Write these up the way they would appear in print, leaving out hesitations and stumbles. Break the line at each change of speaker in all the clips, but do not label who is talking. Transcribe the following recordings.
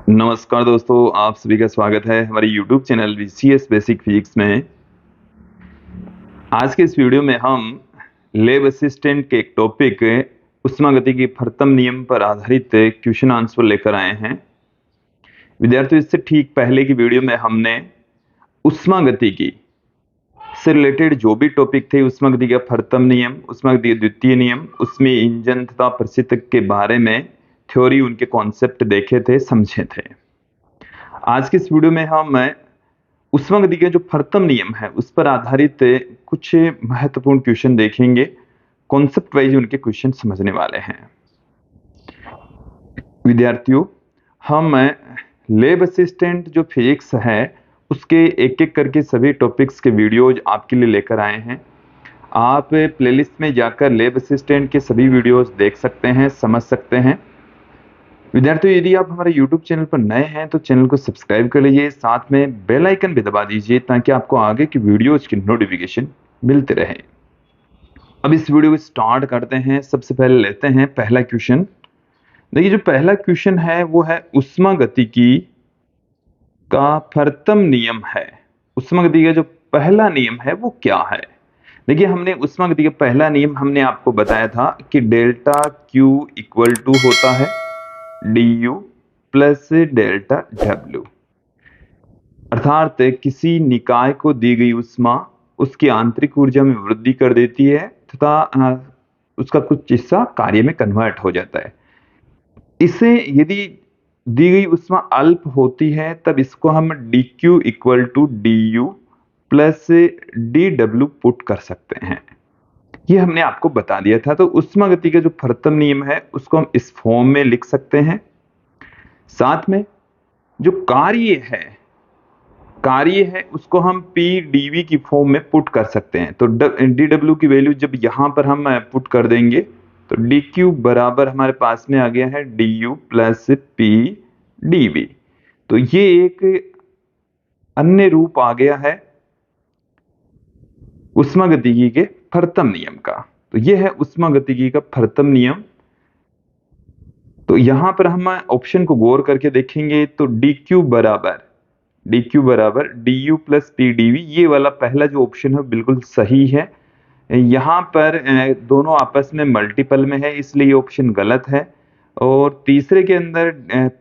नमस्कार दोस्तों, आप सभी का स्वागत है हमारे YouTube channel VCS basic physics में। आज के इस वीडियो में हम लैब असिस्टेंट के एक टॉपिक उष्मागतिकी प्रथम नियम पर आधारित क्वेश्चन आंसर लेकर आए हैं। विद्यार्थियों, इससे ठीक पहले की वीडियो में हमने उष्मागतिकी से रिलेटेड जो भी टॉपिक थे, उष्मागतिकी का प्रथम नियम, उष्मागतिकी का द्वितीय नियम, उसमें इंजन तथा प्रशीतक के बारे में थ्योरी, उनके कॉन्सेप्ट देखे थे, समझे थे। आज के इस वीडियो में हम उष्मागतिकी का जो प्रथम नियम है उस पर आधारित कुछ महत्वपूर्ण क्वेश्चन देखेंगे। कॉन्सेप्ट वाइज उनके क्वेश्चन समझने वाले हैं। विद्यार्थियों, हम लैब असिस्टेंट जो फिजिक्स है उसके एक एक करके सभी टॉपिक्स के वीडियोज आपके लिए लेकर आए हैं। आप प्लेलिस्ट में जाकर लैब असिस्टेंट के सभी वीडियोज देख सकते हैं, समझ सकते हैं। विद्यार्थियों, यदि आप हमारे YouTube चैनल पर नए हैं तो चैनल को सब्सक्राइब कर लीजिए, साथ में बेल आइकन भी दबा दीजिए ताकि आपको आगे की वीडियोज की नोटिफिकेशन मिलते रहे। अब इस वीडियो को स्टार्ट करते हैं। सबसे पहले लेते हैं पहला क्वेश्चन। देखिए, जो पहला क्वेश्चन है वो है उष्मागतिकी का प्रथम नियम है। उष्मागतिकी का जो पहला नियम है वो क्या है? देखिए, हमने उष्मागतिकी का पहला नियम हमने आपको बताया था कि डेल्टा Q इक्वल टू होता है du प्लस डेल्टा W, अर्थात किसी निकाय को दी गई उष्मा उसकी आंतरिक ऊर्जा में वृद्धि कर देती है तथा उसका कुछ हिस्सा कार्य में कन्वर्ट हो जाता है। इसे यदि दी गई उष्मा अल्प होती है तब इसको हम dq equal to du plus dw put कर सकते हैं। ये हमने आपको बता दिया था। तो उष्मागतिकी का जो प्रथम नियम है उसको हम इस फॉर्म में लिख सकते हैं। साथ में जो कार्य है उसको हम P dV की फॉर्म में पुट कर सकते हैं। तो dW की वैल्यू जब यहां पर हम पुट कर देंगे तो dQ बराबर हमारे पास में आ गया है du प्लस P dV। तो ये एक अन्य रूप आ गया है उष्मागतिकी के प्रथम नियम का। तो ये है उष्मागतिकी का प्रथम नियम। तो यहां पर हम ऑप्शन को गौर करके देखेंगे तो dQ बराबर du प्लस पी डीवी, ये वाला पहला जो ऑप्शन है बिल्कुल सही है। यहाँ पर दोनों आपस में मल्टीपल में है इसलिए ये ऑप्शन गलत है। और तीसरे के अंदर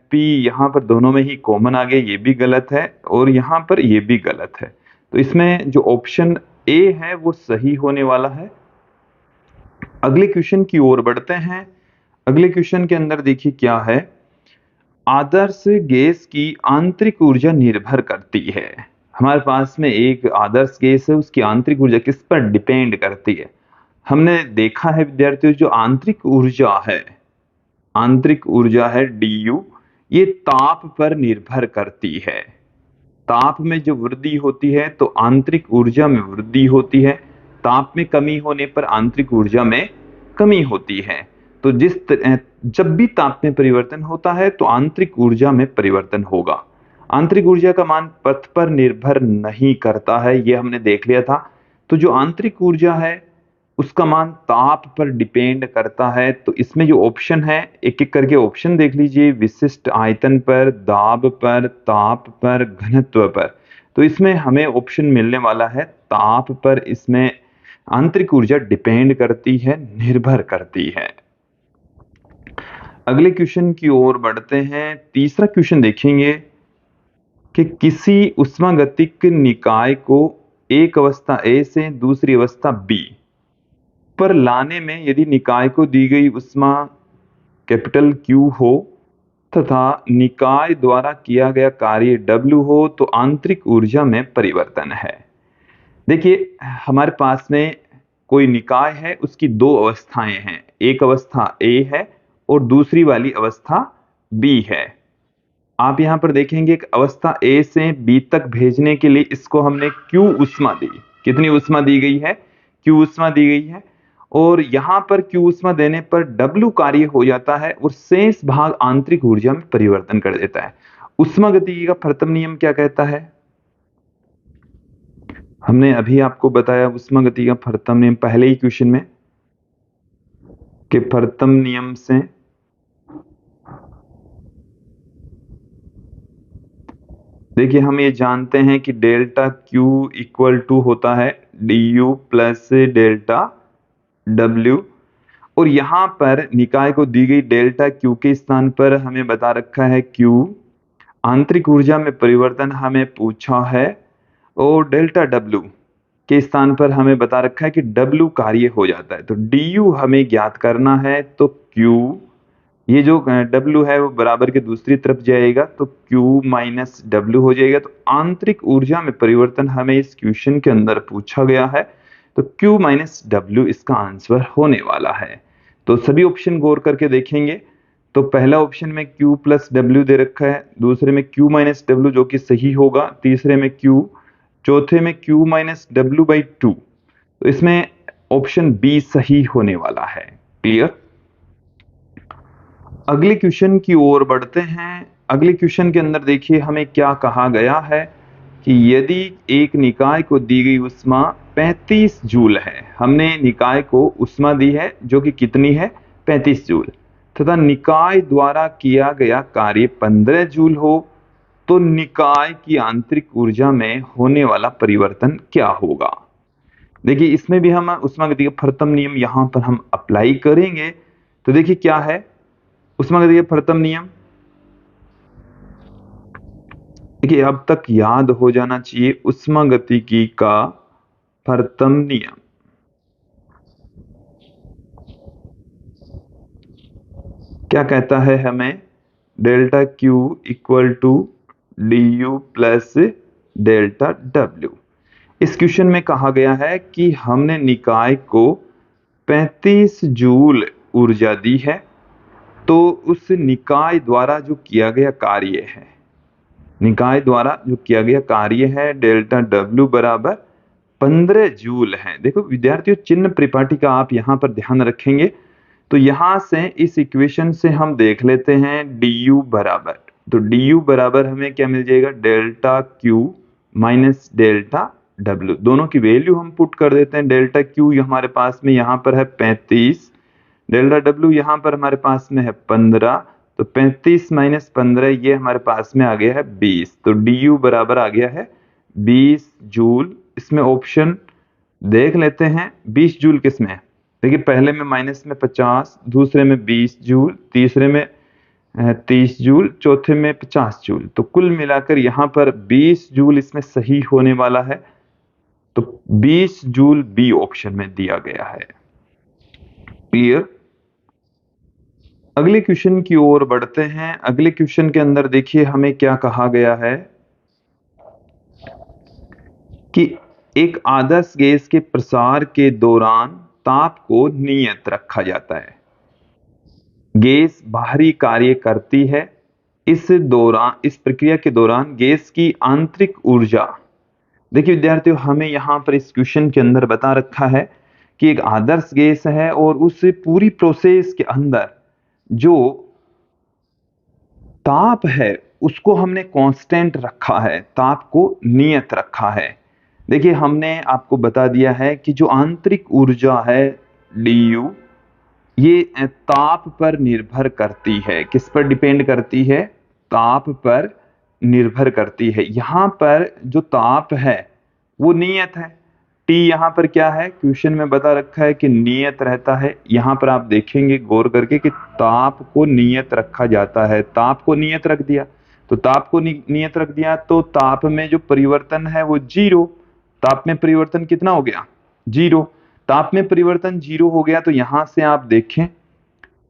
P यहाँ पर दोनों में ही कॉमन आ गया, ये भी गलत है। और यहाँ पर ये भी गलत है। तो इसमें जो ऑप्शन A है वो सही होने वाला है। अगले क्वेश्चन की ओर बढ़ते हैं। अगले क्वेश्चन के अंदर देखिए क्या है। आदर्श गैस की आंतरिक ऊर्जा निर्भर करती है। हमारे पास में एक आदर्श गैस है, उसकी आंतरिक ऊर्जा किस पर डिपेंड करती है? हमने देखा है विद्यार्थियों, जो आंतरिक ऊर्जा है du, ये ताप पर निर्भर करती है। ताप में जो वृद्धि होती है तो आंतरिक ऊर्जा में वृद्धि होती है, ताप में कमी होने पर आंतरिक ऊर्जा में कमी होती है। तो जब भी ताप में परिवर्तन होता है तो आंतरिक ऊर्जा में परिवर्तन होगा। आंतरिक ऊर्जा का मान पथ पर निर्भर नहीं करता है, ये हमने देख लिया था। तो जो आंतरिक ऊर्जा है उसका मान ताप पर डिपेंड करता है। तो इसमें जो ऑप्शन है, एक एक करके ऑप्शन देख लीजिए। विशिष्ट आयतन पर, दाब पर, ताप पर, घनत्व पर। तो इसमें हमें ऑप्शन मिलने वाला है ताप पर। इसमें आंतरिक ऊर्जा डिपेंड करती है, निर्भर करती है। अगले क्वेश्चन की ओर बढ़ते हैं। तीसरा क्वेश्चन देखेंगे कि किसी उष्मागतिक निकाय को एक अवस्था A से दूसरी अवस्था B पर लाने में यदि निकाय को दी गई उष्मा कैपिटल Q हो तथा निकाय द्वारा किया गया कार्य W हो तो आंतरिक ऊर्जा में परिवर्तन है। देखिए, हमारे पास में कोई निकाय है, उसकी दो अवस्थाएं हैं। एक अवस्था A है और दूसरी वाली अवस्था B है। आप यहां पर देखेंगे कि अवस्था A से B तक भेजने के लिए इसको हमने Q उष्मा दी। कितनी उष्मा दी गई है? Q उष्मा दी गई है। और यहां पर Q उष्मा देने पर W कार्य हो जाता है और शेष भाग आंतरिक ऊर्जा में परिवर्तन कर देता है। उष्मागतिकी का प्रथम नियम क्या कहता है? हमने अभी आपको बताया उष्मागतिकी का प्रथम नियम पहले ही क्वेश्चन में कि प्रथम नियम से देखिए हम ये जानते हैं कि डेल्टा क्यू इक्वल टू होता है D U plus delta W, और यहाँ पर निकाय को दी गई डेल्टा क्यू के स्थान पर हमें बता रखा है क्यू, आंतरिक ऊर्जा में परिवर्तन हमें पूछा है, और डेल्टा डब्ल्यू के स्थान पर हमें बता रखा है कि डब्ल्यू कार्य हो जाता है। तो डी यू हमें ज्ञात करना है, तो क्यू, ये जो डब्ल्यू है वो बराबर के दूसरी तरफ जाएगा, तो क्यू माइनस डब्ल्यू हो जाएगा। तो आंतरिक ऊर्जा में परिवर्तन हमें इस क्वेश्चन के अंदर पूछा गया है, तो क्यू माइनस डब्ल्यू इसका आंसर होने वाला है। तो सभी ऑप्शन गौर करके देखेंगे, तो पहला ऑप्शन में क्यू प्लस डब्ल्यू दे रखा है, दूसरे में क्यू माइनस डब्ल्यू जो कि सही होगा, तीसरे में क्यू, चौथे में Q minus W by two. तो इसमें ऑप्शन बी सही होने वाला है। क्लियर। अगले क्वेश्चन की ओर बढ़ते हैं। अगले क्वेश्चन के अंदर देखिए हमें क्या कहा गया है कि यदि एक निकाय को दी गई उष्मा 35 जूल है, हमने निकाय को उष्मा दी है जो कि कितनी है 35 जूल, तथा निकाय द्वारा किया गया कार्य 15 जूल हो, तो निकाय की आंतरिक ऊर्जा में होने वाला परिवर्तन क्या होगा। देखिए इसमें भी हम उष्मागतिकी का प्रथम नियम यहां पर हम अप्लाई करेंगे। तो देखिए क्या है उष्मागतिकी का प्रथम नियम, देखिए अब तक याद हो जाना चाहिए उष्मागतिकी का प्रथम नियम। क्या कहता है हमें, delta Q equal to d U plus delta W. इस क्वेश्चन में कहा गया है कि हमने निकाय को 35 जूल ऊर्जा दी है, तो उस निकाय द्वारा जो किया गया कार्य है, निकाय द्वारा जो किया गया कार्य है डेल्टा डब्ल्यू बराबर 15 जूल है। देखो विद्यार्थियों चिन्ह परिपाटी का आप यहाँ पर ध्यान रखेंगे, तो यहां से इस इक्वेशन से हम देख लेते हैं डी यू बराबर, तो डी यू बराबर हमें क्या मिल जाएगा delta Q minus delta W, दोनों की वैल्यू हम पुट कर देते हैं। डेल्टा क्यू हमारे पास में यहाँ पर है 35, डेल्टा डब्ल्यू यहाँ पर हमारे पास में है 15, तो 35 माइनस 15 ये हमारे पास में आ गया है 20, तो डी यू बराबर आ गया है 20 जूल। इसमें ऑप्शन देख लेते हैं 20 जूल किसमें है, देखिए पहले में माइनस में 50, दूसरे में 20 जूल, तीसरे में 30 जूल, चौथे में 50 जूल, तो कुल मिलाकर यहाँ पर 20 जूल इसमें सही होने वाला है, तो 20 जूल बी ऑप्शन में दिया गया है। क्लियर। अगले क्वेश्चन की ओर बढ़ते हैं। अगले क्वेश्चन के अंदर देखिए हमें क्या कहा गया है कि एक आदर्श गैस के प्रसार के दौरान ताप को नियत रखा जाता है। गैस बाहरी कार्य करती है, इस प्रक्रिया के दौरान गैस की आंतरिक ऊर्जा, देखिए विद्यार्थियों हमें यहां पर इस क्वेश्चन के अंदर बता रखा है कि एक आदर्श गैस है और उस पूरी प्रोसेस के अंदर जो ताप है उसको हमने कांस्टेंट रखा है, ताप को नियत रखा है। देखिए हमने आपको बता दिया है कि जो आंतरिक ऊर्जा है डी यू, ये ताप पर निर्भर करती है, किस पर डिपेंड करती है, ताप पर निर्भर करती है। यहां पर जो ताप है वो नियत है, टी यहाँ पर क्या है क्वेश्चन में बता रखा है कि नियत रहता है। यहां पर आप देखेंगे गौर करके कि ताप को नियत रखा जाता है, ताप को नियत रख दिया, तो ताप को नियत रख दिया तो ताप में जो परिवर्तन है वो जीरो, ताप में परिवर्तन कितना हो गया जीरो, ताप में परिवर्तन जीरो हो गया, तो यहां से आप देखें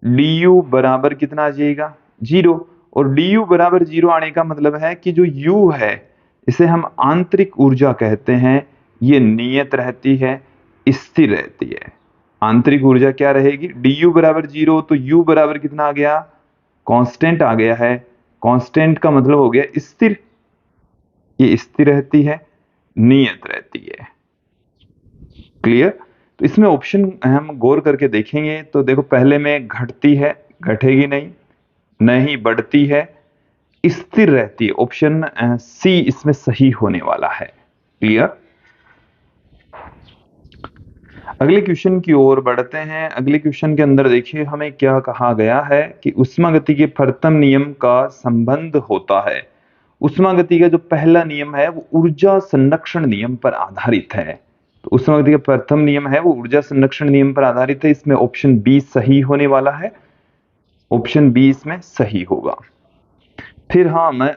डी यू बराबर कितना आ जाएगा जीरो, और डी यू बराबर जीरो आने का मतलब है कि जो यू है इसे हम आंतरिक ऊर्जा कहते हैं, ये नियत रहती है, स्थिर रहती है। आंतरिक ऊर्जा क्या रहेगी, डी यू बराबर जीरो, तो यू बराबर कितना आ गया कांस्टेंट आ गया है, कांस्टेंट का मतलब हो गया स्थिर, ये स्थिर रहती है, नियत रहती है। क्लियर। तो इसमें ऑप्शन हम गौर करके देखेंगे, तो देखो पहले में घटती है, घटेगी नहीं, नहीं बढ़ती है, स्थिर रहती है, ऑप्शन सी इसमें सही होने वाला है। क्लियर। अगले क्वेश्चन की ओर बढ़ते हैं। अगले क्वेश्चन के अंदर देखिए हमें क्या कहा गया है कि उष्मागतिकी के प्रथम नियम का संबंध होता है उष्मागति का जो पहला नियम है वो ऊर्जा संरक्षण नियम पर आधारित है। तो उष्मागति का प्रथम नियम है वो ऊर्जा संरक्षण नियम पर आधारित है। इसमें ऑप्शन बी सही होने वाला है, ऑप्शन बी इसमें सही होगा। फिर हम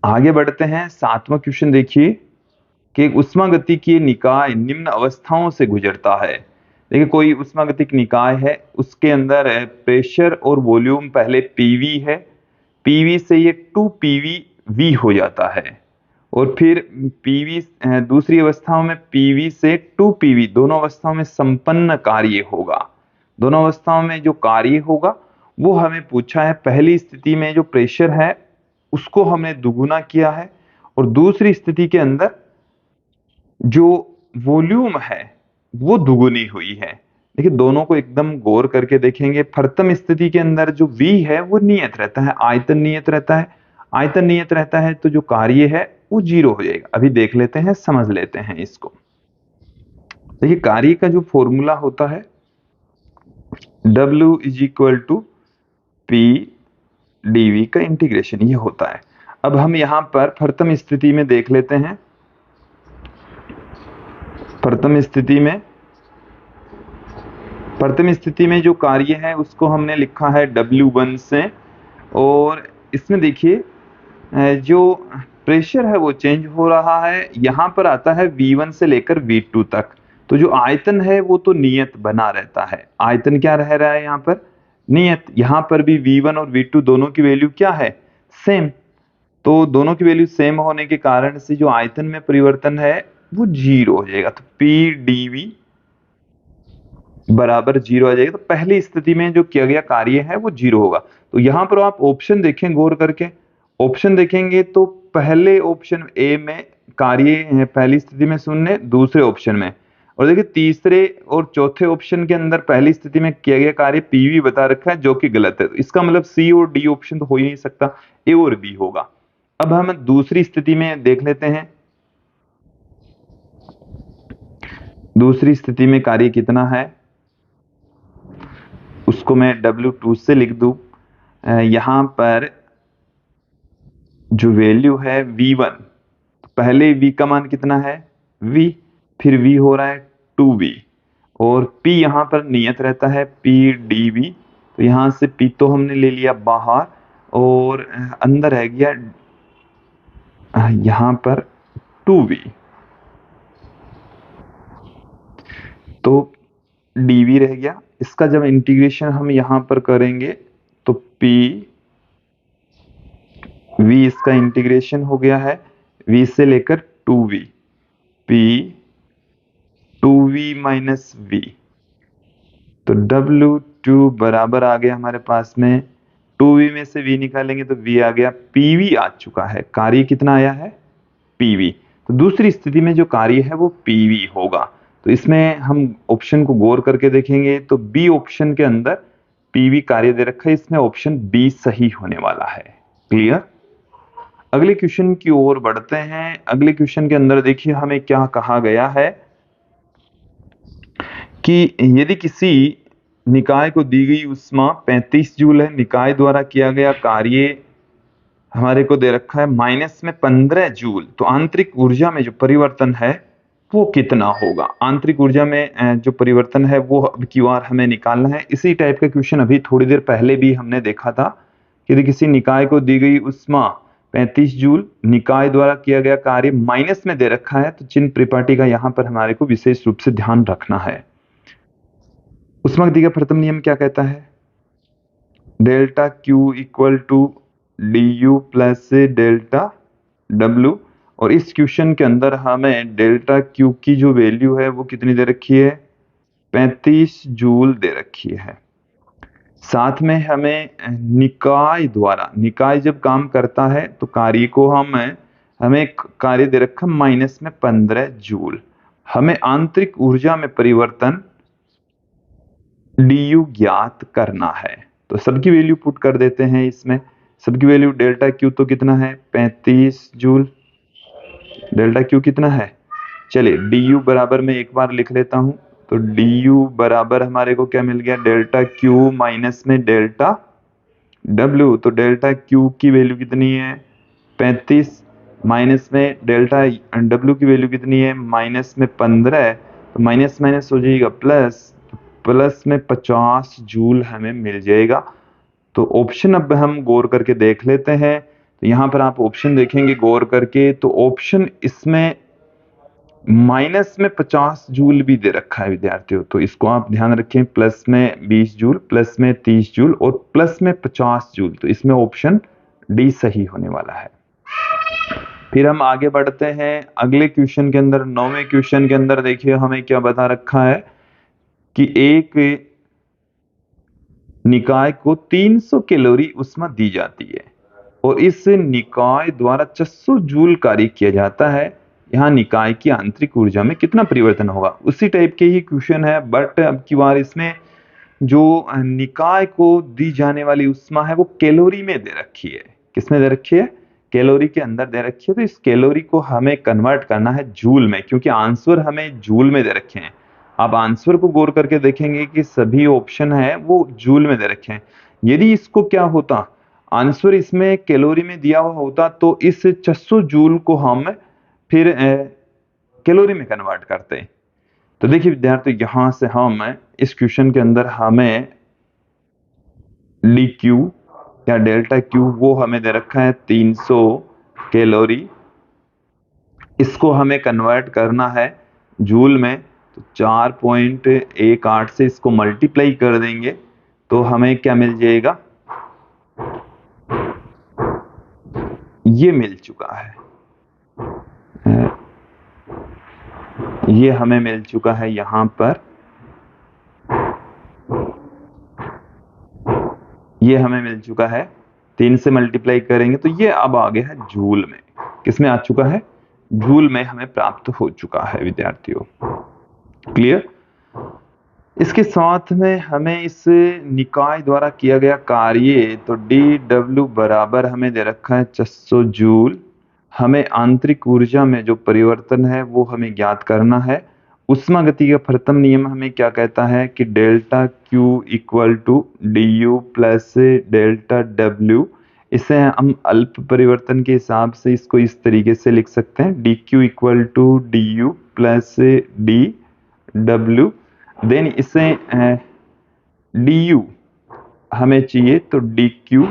आगे बढ़ते हैं, 7वां क्वेश्चन देखिए कि उष्मागति की निकाय निम्न अवस्थाओं से गुजरता है। देखिए कोई उष्मागतिक निकाय है, उसके अंदर प्रेशर और वॉल्यूम पहले पीवी है, पीवी से ये 2pv हो जाता है, और फिर पीवी दूसरी अवस्थाओं में पीवी से 2pv, दोनों अवस्थाओं में संपन्न कार्य होगा। दोनों अवस्थाओं में जो कार्य होगा वो हमें पूछा है। पहली स्थिति में जो प्रेशर है उसको हमने दुगुना किया है, और दूसरी स्थिति के अंदर जो वॉल्यूम है वो दुगुनी हुई है। देखिए दोनों को एकदम गौर करके देखेंगे। प्रथम स्थिति के अंदर जो V है वो नियत रहता है, आयतन नियत रहता है। आयतन नियत रहता है तो जो कार्य है वो 0 हो जाएगा। अभी देख लेते हैं, समझ लेते हैं इसको। देखिए कार्य का जो फॉर्मूला होता है W is equal to P dV का इंटीग्रेशन, ये होता है। अब हम यहाँ पर प्रथम स्थिति में देख लेते हैं। प्रथम स्थिति में जो कार्य है उसको हमने लिखा है W1 से, और इसमें देखिए जो प्रेशर है वो चेंज हो रहा है। यहाँ पर आता है V1 से लेकर V2 तक, तो जो आयतन है वो तो नियत बना रहता है। आयतन क्या रह रहा है यहाँ पर? नियत। यहाँ पर भी V1 और V2 दोनों की वैल्यू क्या है? सेम। तो दोनों की वैल्यू सेम होने के कारण से जो आयतन में परिवर्तन है वो 0 हो जाएगा। तो P dV बराबर 0 आ जाएगा। तो पहली स्थिति में जो किया गया कार्य है वो 0 होगा। तो यहाँ पर आप ऑप्शन देखें गौर करके, ऑप्शन देखेंगे तो पहले ऑप्शन ए में कार्य है पहली स्थिति में 0, दूसरे ऑप्शन में, और देखिए तीसरे और चौथे ऑप्शन के अंदर पहली स्थिति में किया गया कार्य पीवी बता रखा है, जो कि गलत है। तो इसका मतलब सी और डी ऑप्शन तो हो ही नहीं सकता, ए और बी होगा। अब हम दूसरी स्थिति में देख लेते हैं। दूसरी स्थिति में कार्य कितना है उसको मैं W2 से लिख दूं। यहां पर जो वैल्यू है V1, पहले V का मान कितना है? V, फिर V हो रहा है 2V, और P यहां पर नियत रहता है P dV। तो यहां से P तो हमने ले लिया बाहर, और अंदर रह गया यहां पर 2V। तो dV रह गया। इसका जब इंटीग्रेशन हम यहां पर करेंगे तो P V इसका इंटीग्रेशन हो गया है V से लेकर 2V, P 2V minus V। तो W2 बराबर आ गया हमारे पास में, 2V में से V निकालेंगे तो V आ गया, PV आ चुका है। कार्य कितना आया है? PV। तो दूसरी स्थिति में जो कार्य है वो PV होगा। तो इसमें हम ऑप्शन को गौर करके देखेंगे तो बी ऑप्शन के अंदर पीवी कार्य दे रखा है, इसमें ऑप्शन बी सही होने वाला है। क्लियर? अगले क्वेश्चन की ओर बढ़ते हैं। अगले क्वेश्चन के अंदर देखिए हमें क्या कहा गया है कि यदि किसी निकाय को दी गई उष्मा 35 जूल है, निकाय द्वारा किया गया कार्य हमारे को दे रखा है माइनस में 15 जूल, तो आंतरिक ऊर्जा में जो परिवर्तन है वो कितना होगा? आंतरिक ऊर्जा में जो परिवर्तन है वो अब की बार हमें निकालना है। इसी टाइप का क्वेश्चन अभी थोड़ी देर पहले भी हमने देखा था कि यदि किसी निकाय को दी गई उष्मा 35 जूल, निकाय द्वारा किया गया कार्य माइनस में दे रखा है, तो चिन्ह परिपाटी का यहाँ पर हमारे को विशेष रूप से ध्यान रखना है। उष्मागति का प्रथम नियम क्या कहता है? Delta Q equal to du plus delta W, और इस क्वेश्चन के अंदर हमें डेल्टा Q की जो वैल्यू है वो कितनी दे रखी है? 35 जूल दे रखी है। साथ में हमें निकाय द्वारा, निकाय जब काम करता है तो कार्य को हमें कार्य दे रखा माइनस में 15 जूल। हमें आंतरिक ऊर्जा में परिवर्तन du ज्ञात करना है। तो सबकी वैल्यू पुट कर देते हैं इसमें। सबकी वैल्यू डेल्टा Q तो कितना है? 35 जूल। डेल्टा Q कितना है? चलिए du बराबर में एक बार लिख लेता हूं। तो du बराबर हमारे को क्या मिल गया? डेल्टा Q माइनस में डेल्टा डब्ल्यू, तो डेल्टा क्यू की वैल्यू कितनी है 35, माइनस में डेल्टा डब्ल्यू की वैल्यू कितनी है माइनस में 15, तो माइनस माइनस हो जाएगा प्लस, तो प्लस में 50 जूल हमें मिल जाएगा। तो ऑप्शन अब हम गौर करके देख लेते हैं। तो यहाँ पर आप ऑप्शन देखेंगे गौर करके, तो ऑप्शन इसमें माइनस में 50 जूल भी दे रखा है विद्यार्थियों, तो इसको आप ध्यान रखें, प्लस में 20 जूल, प्लस में 30 जूल और प्लस में 50 जूल, तो इसमें ऑप्शन डी सही होने वाला है। फिर हम आगे बढ़ते हैं अगले क्वेश्चन के अंदर। 9वें क्वेश्चन के अंदर देखिए हमें क्या बता रखा है कि एक निकाय को 300 कैलोरी ऊष्मा दी जाती है और इस निकाय द्वारा 600 जूल कार्य किया जाता है। यहाँ निकाय की आंतरिक ऊर्जा में कितना परिवर्तन होगा? उसी टाइप के ही क्वेश्चन है, बट अब की बार इसमें जो निकाय को दी जाने वाली ऊष्मा है वो कैलोरी में दे रखी है। किसमें दे रखी है? कैलोरी के अंदर दे रखी है। तो इस कैलोरी को हमें कन्वर्ट करना है जूल में, क्योंकि आंसर हमें जूल में दे रखे हैं। आप आंसर को गौर करके देखेंगे कि सभी ऑप्शन है वो जूल में दे रखे हैं। यदि इसको क्या होता, आंसर इसमें कैलोरी में दिया हुआ होता, तो इस 600 जूल को हम फिर कैलोरी में कन्वर्ट करते हैं। तो देखिए विद्यार्थी, यहां से हम इस क्वेश्चन के अंदर हमें डी क्यू या डेल्टा क्यू वो हमें दे रखा है 300 कैलोरी, इसको हमें कन्वर्ट करना है जूल में। तो 4.18 से इसको मल्टीप्लाई कर देंगे तो हमें क्या मिल जाएगा, ये मिल चुका है, ये हमें मिल चुका है यहां पर, ये हमें मिल चुका है 3 से मल्टीप्लाई करेंगे तो ये अब आ गया है जूल में। किसमें आ चुका है? जूल में हमें प्राप्त हो चुका है विद्यार्थियों। क्लियर? इसके साथ में हमें इस निकाय द्वारा किया गया कार्य, तो डी डब्ल्यू बराबर हमें दे रखा है 600 जूल। हमें आंतरिक ऊर्जा में जो परिवर्तन है वो हमें ज्ञात करना है। उष्मागति का प्रथम नियम हमें क्या कहता है कि delta Q equal to d U plus delta W. इसे हम अल्प परिवर्तन के हिसाब से इसको इस तरीके से लिख सकते हैं, d Q equal to d U plus d W. Then इसे डी यू हमें चाहिए, तो डी क्यू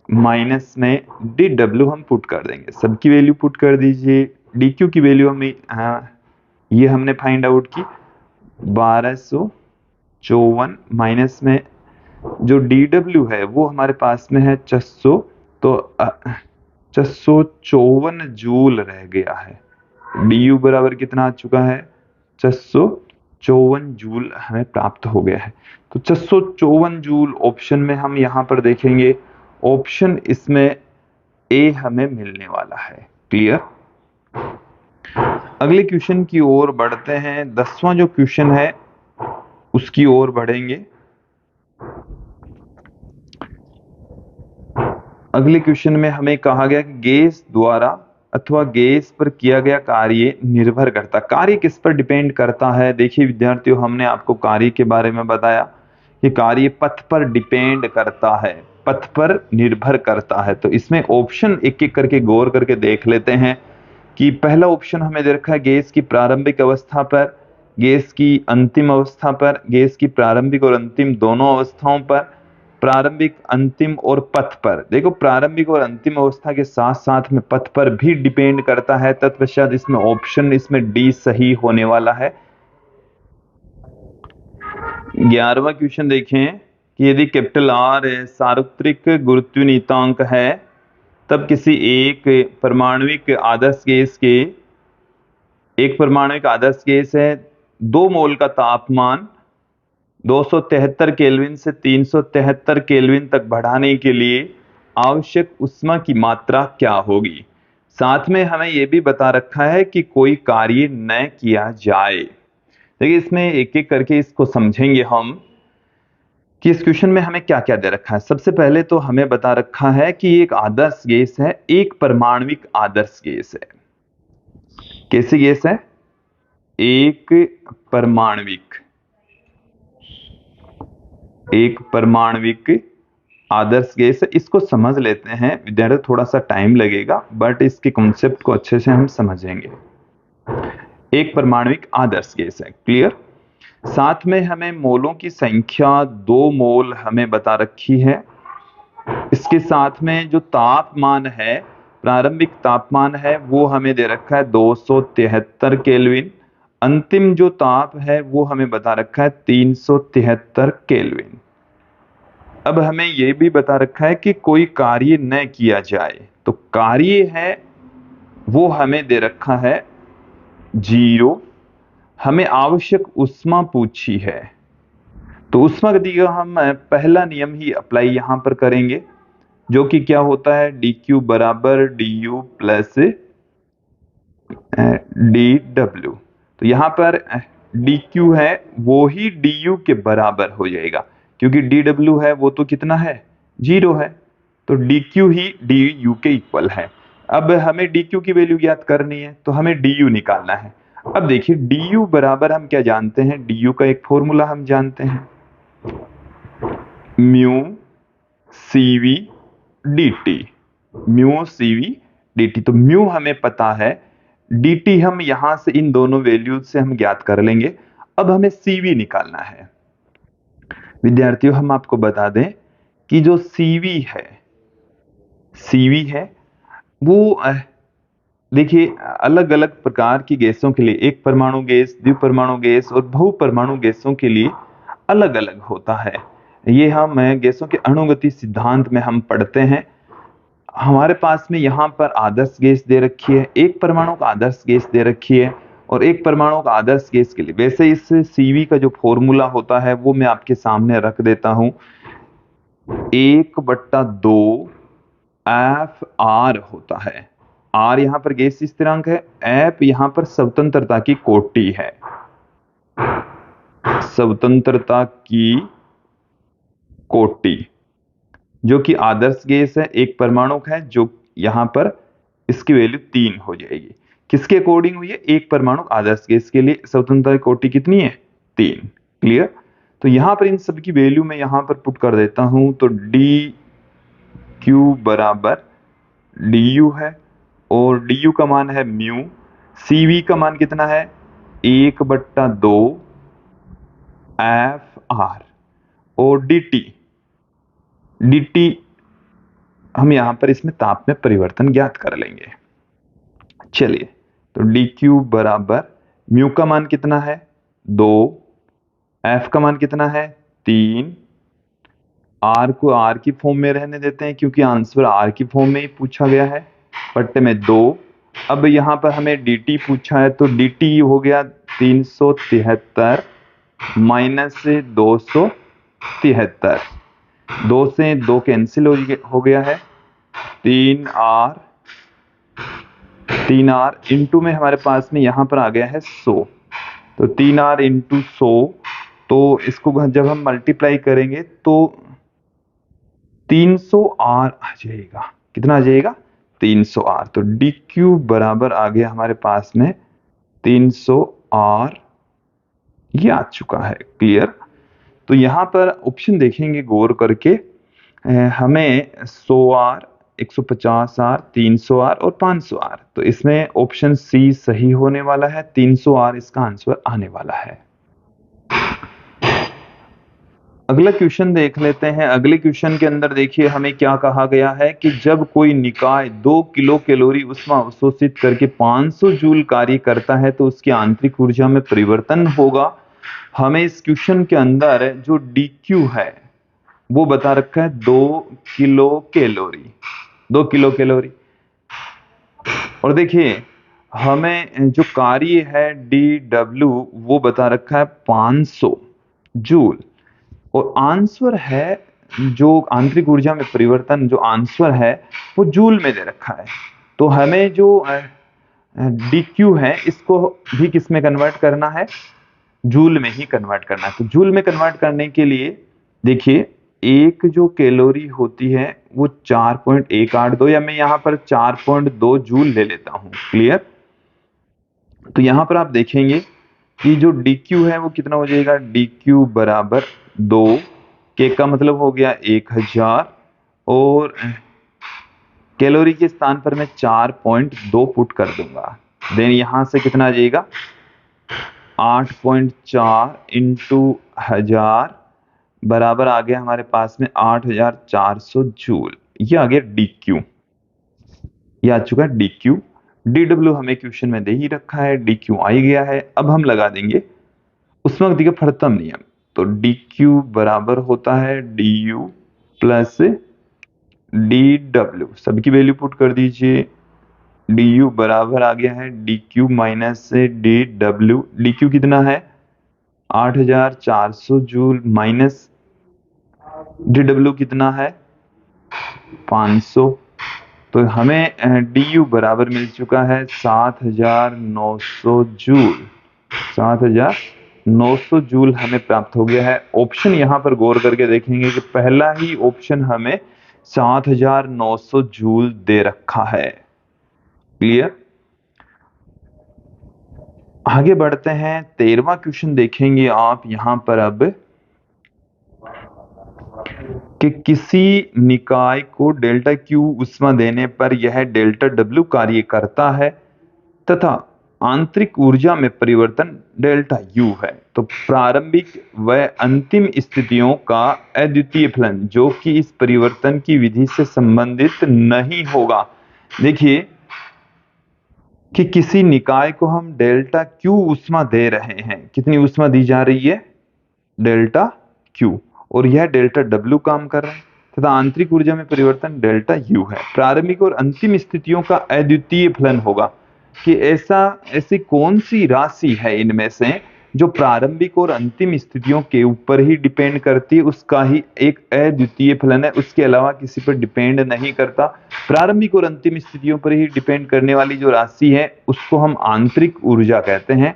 माइनस में डी डब्ल्यू हम पुट कर देंगे। सबकी वैल्यू पुट कर दीजिए। डी क्यू की वैल्यू हमें ये हमने फाइंड आउट की 1254, माइनस में जो डी डब्ल्यू है वो हमारे पास में है 600, तो 654 जूल रह गया है। डी यू बराबर कितना आ चुका है? 654 जूल हमें प्राप्त हो गया है। तो 654 जूल ऑप्शन में हम यहां पर देखेंगे, ऑप्शन इसमें ए हमें मिलने वाला है। क्लियर? अगले क्वेश्चन की ओर बढ़ते हैं। 10वां जो क्वेश्चन है उसकी ओर बढ़ेंगे। अगले क्वेश्चन में हमें कहा गया कि गैस द्वारा अथवा गैस पर किया गया कार्य निर्भर करता, कार्य किस पर डिपेंड करता है? देखिए विद्यार्थियों, हमने आपको कार्य के बारे में बताया कि कार्य पथ पर डिपेंड करता है, पथ पर निर्भर करता है। तो इसमें ऑप्शन एक एक करके गौर करके देख लेते हैं कि पहला ऑप्शन हमें दे रखा है गैस की प्रारंभिक अवस्था पर, गैस की अंतिम अवस्था पर, गैस की प्रारंभिक और अंतिम दोनों अवस्थाओं पर, प्रारंभिक, अंतिम और पथ पर। देखो प्रारंभिक और अंतिम अवस्था के साथ साथ में पथ पर भी डिपेंड करता है। तत्पश्चात इसमें ऑप्शन इसमें डी सही होने वाला है। 11वां क्वेश्चन देखें कि यदि कैपिटल आर सार्वत्रिक गुरुत्वीय नियतांक है तब किसी एक परमाणुविक आदर्श गैस के, एक परमाणुविक आदर्श गैस है, 2 मोल का तापमान 273 केल्विन से 373 केल्विन तक बढ़ाने के लिए आवश्यक ऊष्मा की मात्रा क्या होगी? साथ में हमें यह भी बता रखा है कि कोई कार्य न किया जाए। देखिए इसमें एक एक करके इसको समझेंगे हम कि इस क्वेश्चन में हमें क्या क्या दे रखा है। सबसे पहले तो हमें बता रखा है कि एक आदर्श गैस है, एक परमाणुविक आदर्श गैस है। कैसी गैस है? एक परमाणुविक, एक परमाणुविक आदर्श गैस है, इसको समझ लेते हैं विद्यार्थी, थोड़ा सा टाइम लगेगा बट इसके कॉन्सेप्ट को अच्छे से हम समझेंगे। एक परमाणुक आदर्श गैस है, क्लियर। साथ में हमें मोलों की संख्या 2 मोल हमें बता रखी है। इसके साथ में जो तापमान है, प्रारंभिक तापमान है, वो हमें दे रखा है 273 केल्विन। अंतिम जो ताप है वो हमें बता रखा है 373 केल्विन। अब हमें यह भी बता रखा है कि कोई कार्य न किया जाए, तो कार्य है वो हमें दे रखा है 0। हमें आवश्यक ऊष्मा पूछी है, तो ऊष्मागति का हम पहला नियम ही अप्लाई यहां पर करेंगे, जो कि क्या होता है, dq बराबर du प्लस dw। तो यहां पर dq है वो ही du के बराबर हो जाएगा, क्योंकि dw है वो तो कितना है, 0 है, तो dq ही du के इक्वल है। अब हमें dq की वैल्यू ज्ञात करनी है, तो हमें du निकालना है। अब देखिए du बराबर हम क्या जानते हैं, du का एक फॉर्मूला हम जानते हैं, mu cv dt, mu cv dt। तो म्यू हमें पता है, dt हम यहां से इन दोनों वैल्यूज से हम ज्ञात कर लेंगे। अब हमें cv निकालना है। विद्यार्थियों हम आपको बता दें कि जो cv है वो देखिए अलग अलग प्रकार की गैसों के लिए, एक परमाणु गैस, द्विपरमाणु गैस और बहुपरमाणु गैसों के लिए अलग अलग होता है। ये हम गैसों के अणुगति सिद्धांत में हम पढ़ते हैं। हमारे पास में यहाँ पर आदर्श गैस दे रखी है, एक परमाणु का आदर्श गैस दे रखी है, और एक परमाणु का आदर्श गैस के लिए वैसे इस सीवी का जो फॉर्मूला होता है वो मैं आपके सामने रख देता हूं, 1/2 Fr होता है। R यहाँ पर गैस स्थिरांक है, F यहाँ पर स्वतंत्रता की कोटि है, स्वतंत्रता की कोटि, जो कि आदर्श गैस है, एक परमाणु है, जो यहां पर इसकी वैल्यू 3 हो जाएगी। किसके अकॉर्डिंग हुई है, एक परमाणु आदर्श गैस के लिए स्वतंत्रता की कोटि कितनी है, 3, क्लियर। तो यहां पर इन सब की वैल्यू मैं यहां पर पुट कर देता हूं, तो डी क्यू बराबर du है, और du का मान है म्यू, cv का मान कितना है 1/2 Fr, और dt हम यहां पर इसमें ताप में परिवर्तन ज्ञात कर लेंगे। चलिए, तो dq बराबर म्यू का मान कितना है 2, f का मान कितना है 3, r को r की फॉर्म में रहने देते हैं क्योंकि आंसर r की फॉर्म में ही पूछा गया है, पट्टे में 2। अब यहां पर हमें dt पूछा है, तो dt हो गया 373 माइनस 273, 2 से 2 कैंसिल हो गया है, 3r इंटू में हमारे पास में यहां पर आ गया है 100, तो 3r इंटू 100, तो इसको जब हम मल्टीप्लाई करेंगे तो 300r आ जाएगा। कितना आ जाएगा, 300r। तो dq बराबर आ गया हमारे पास में 300r, ये आ चुका है, क्लियर। तो यहां पर ऑप्शन देखेंगे गौर करके, हमें 100r, 150r, 300r और 500r, तो इसमें ऑप्शन सी सही होने वाला है, 300r इसका आंसर आने वाला है। अगला क्वेश्चन देख लेते हैं। अगले क्वेश्चन के अंदर देखिए हमें क्या कहा गया है कि जब कोई निकाय 2 किलो कैलोरी ऊष्मा अवशोषित करके 500 जूल कार्य करता है तो उसकी आंतरिक ऊर्जा में परिवर्तन होगा। हमें इस क्वेश्चन के अंदर जो dq है वो बता रखा है 2 किलो कैलोरी, 2 किलो कैलोरी। और देखिए हमें जो कार्य है dw वो बता रखा है 500 जूल, और आंसर है जो आंतरिक ऊर्जा में परिवर्तन, जो आंसर है वो जूल में दे रखा है। तो हमें जो dq है इसको भी किस में कन्वर्ट करना है, जूल में ही कन्वर्ट करना है। तो जूल में कन्वर्ट करने के लिए देखिए एक जो कैलोरी होती है वो 4.182, या मैं यहां पर 4.2 जूल ले लेता हूं, क्लियर। तो यहां पर आप देखेंगे कि जो dq है वो कितना हो जाएगा, dq बराबर 2, के का मतलब हो गया 1000, और कैलोरी के स्थान पर मैं 4.2 पुट कर दूंगा। देन यहां से कितना आ जाएगा, 8.4 इंटू 1000 बराबर आ गया हमारे पास में 8400 जूल। ये आ गया डी क्यू, ये आ चुका है डी क्यू। डी डब्ल्यू हमें क्वेश्चन में दे ही रखा है, डी क्यू आ ही गया है। अब हम लगा देंगे उष्मागतिकी का फर्तम नियम। तो डी क्यू बराबर होता है D U plus d W, सबकी वैल्यू पुट कर दीजिए। डी यू बराबर आ गया है D Q minus D W. D Q कितना है 8400 जूल माइनस डी डब्ल्यू कितना है 500। तो हमें डी यू बराबर मिल चुका है 7900 जूल। 7900 जूल हमें प्राप्त हो गया है। ऑप्शन यहां पर गौर करके देखेंगे कि पहला ही ऑप्शन हमें 7900 जूल दे रखा है। क्लियर। आगे बढ़ते हैं, 13वां क्वेश्चन देखेंगे आप यहां पर अब कि किसी निकाय को डेल्टा क्यू ऊष्मा देने पर यह डेल्टा डब्ल्यू कार्य करता है तथा आंतरिक ऊर्जा में परिवर्तन डेल्टा यू है। तो प्रारंभिक व अंतिम स्थितियों का अद्वितीय फलन जो कि इस परिवर्तन की विधि से संबंधित नहीं होगा। देखिए कि किसी निकाय को हम डेल्टा क्यू ऊष्मा दे रहे हैं। कितनी ऊष्मा दी जा रही है, डेल्टा क्यू, और यह डेल्टा डब्ल्यू काम कर रहा है तथा आंतरिक ऊर्जा में परिवर्तन डेल्टा यू है। प्रारंभिक और अंतिम स्थितियों का अद्वितीय फलन होगा कि ऐसी कौन सी राशि है इनमें से जो प्रारंभिक और अंतिम स्थितियों के ऊपर ही डिपेंड करती है, उसका ही एक अद्वितीय फलन है, उसके अलावा किसी पर डिपेंड नहीं करता। प्रारंभिक और अंतिम स्थितियों पर ही डिपेंड करने वाली जो राशि है उसको हम आंतरिक ऊर्जा कहते हैं।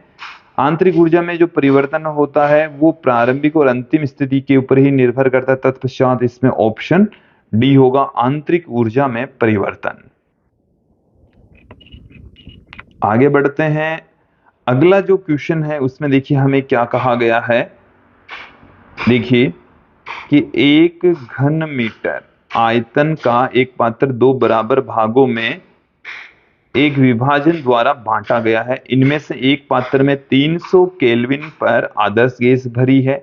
आंतरिक ऊर्जा में जो परिवर्तन होता है वो प्रारंभिक और अंतिम स्थिति के ऊपर ही निर्भर करता है। तत्पश्चात इसमें ऑप्शन डी होगा, आंतरिक ऊर्जा में परिवर्तन। आगे बढ़ते हैं, अगला जो क्वेश्चन है उसमें देखिए हमें क्या कहा गया है। देखिए कि 1 घन मीटर आयतन का एक पात्र 2 बराबर भागों में एक विभाजन द्वारा बांटा गया है। इनमें से एक पात्र में 300 केल्विन पर आदर्श गैस भरी है,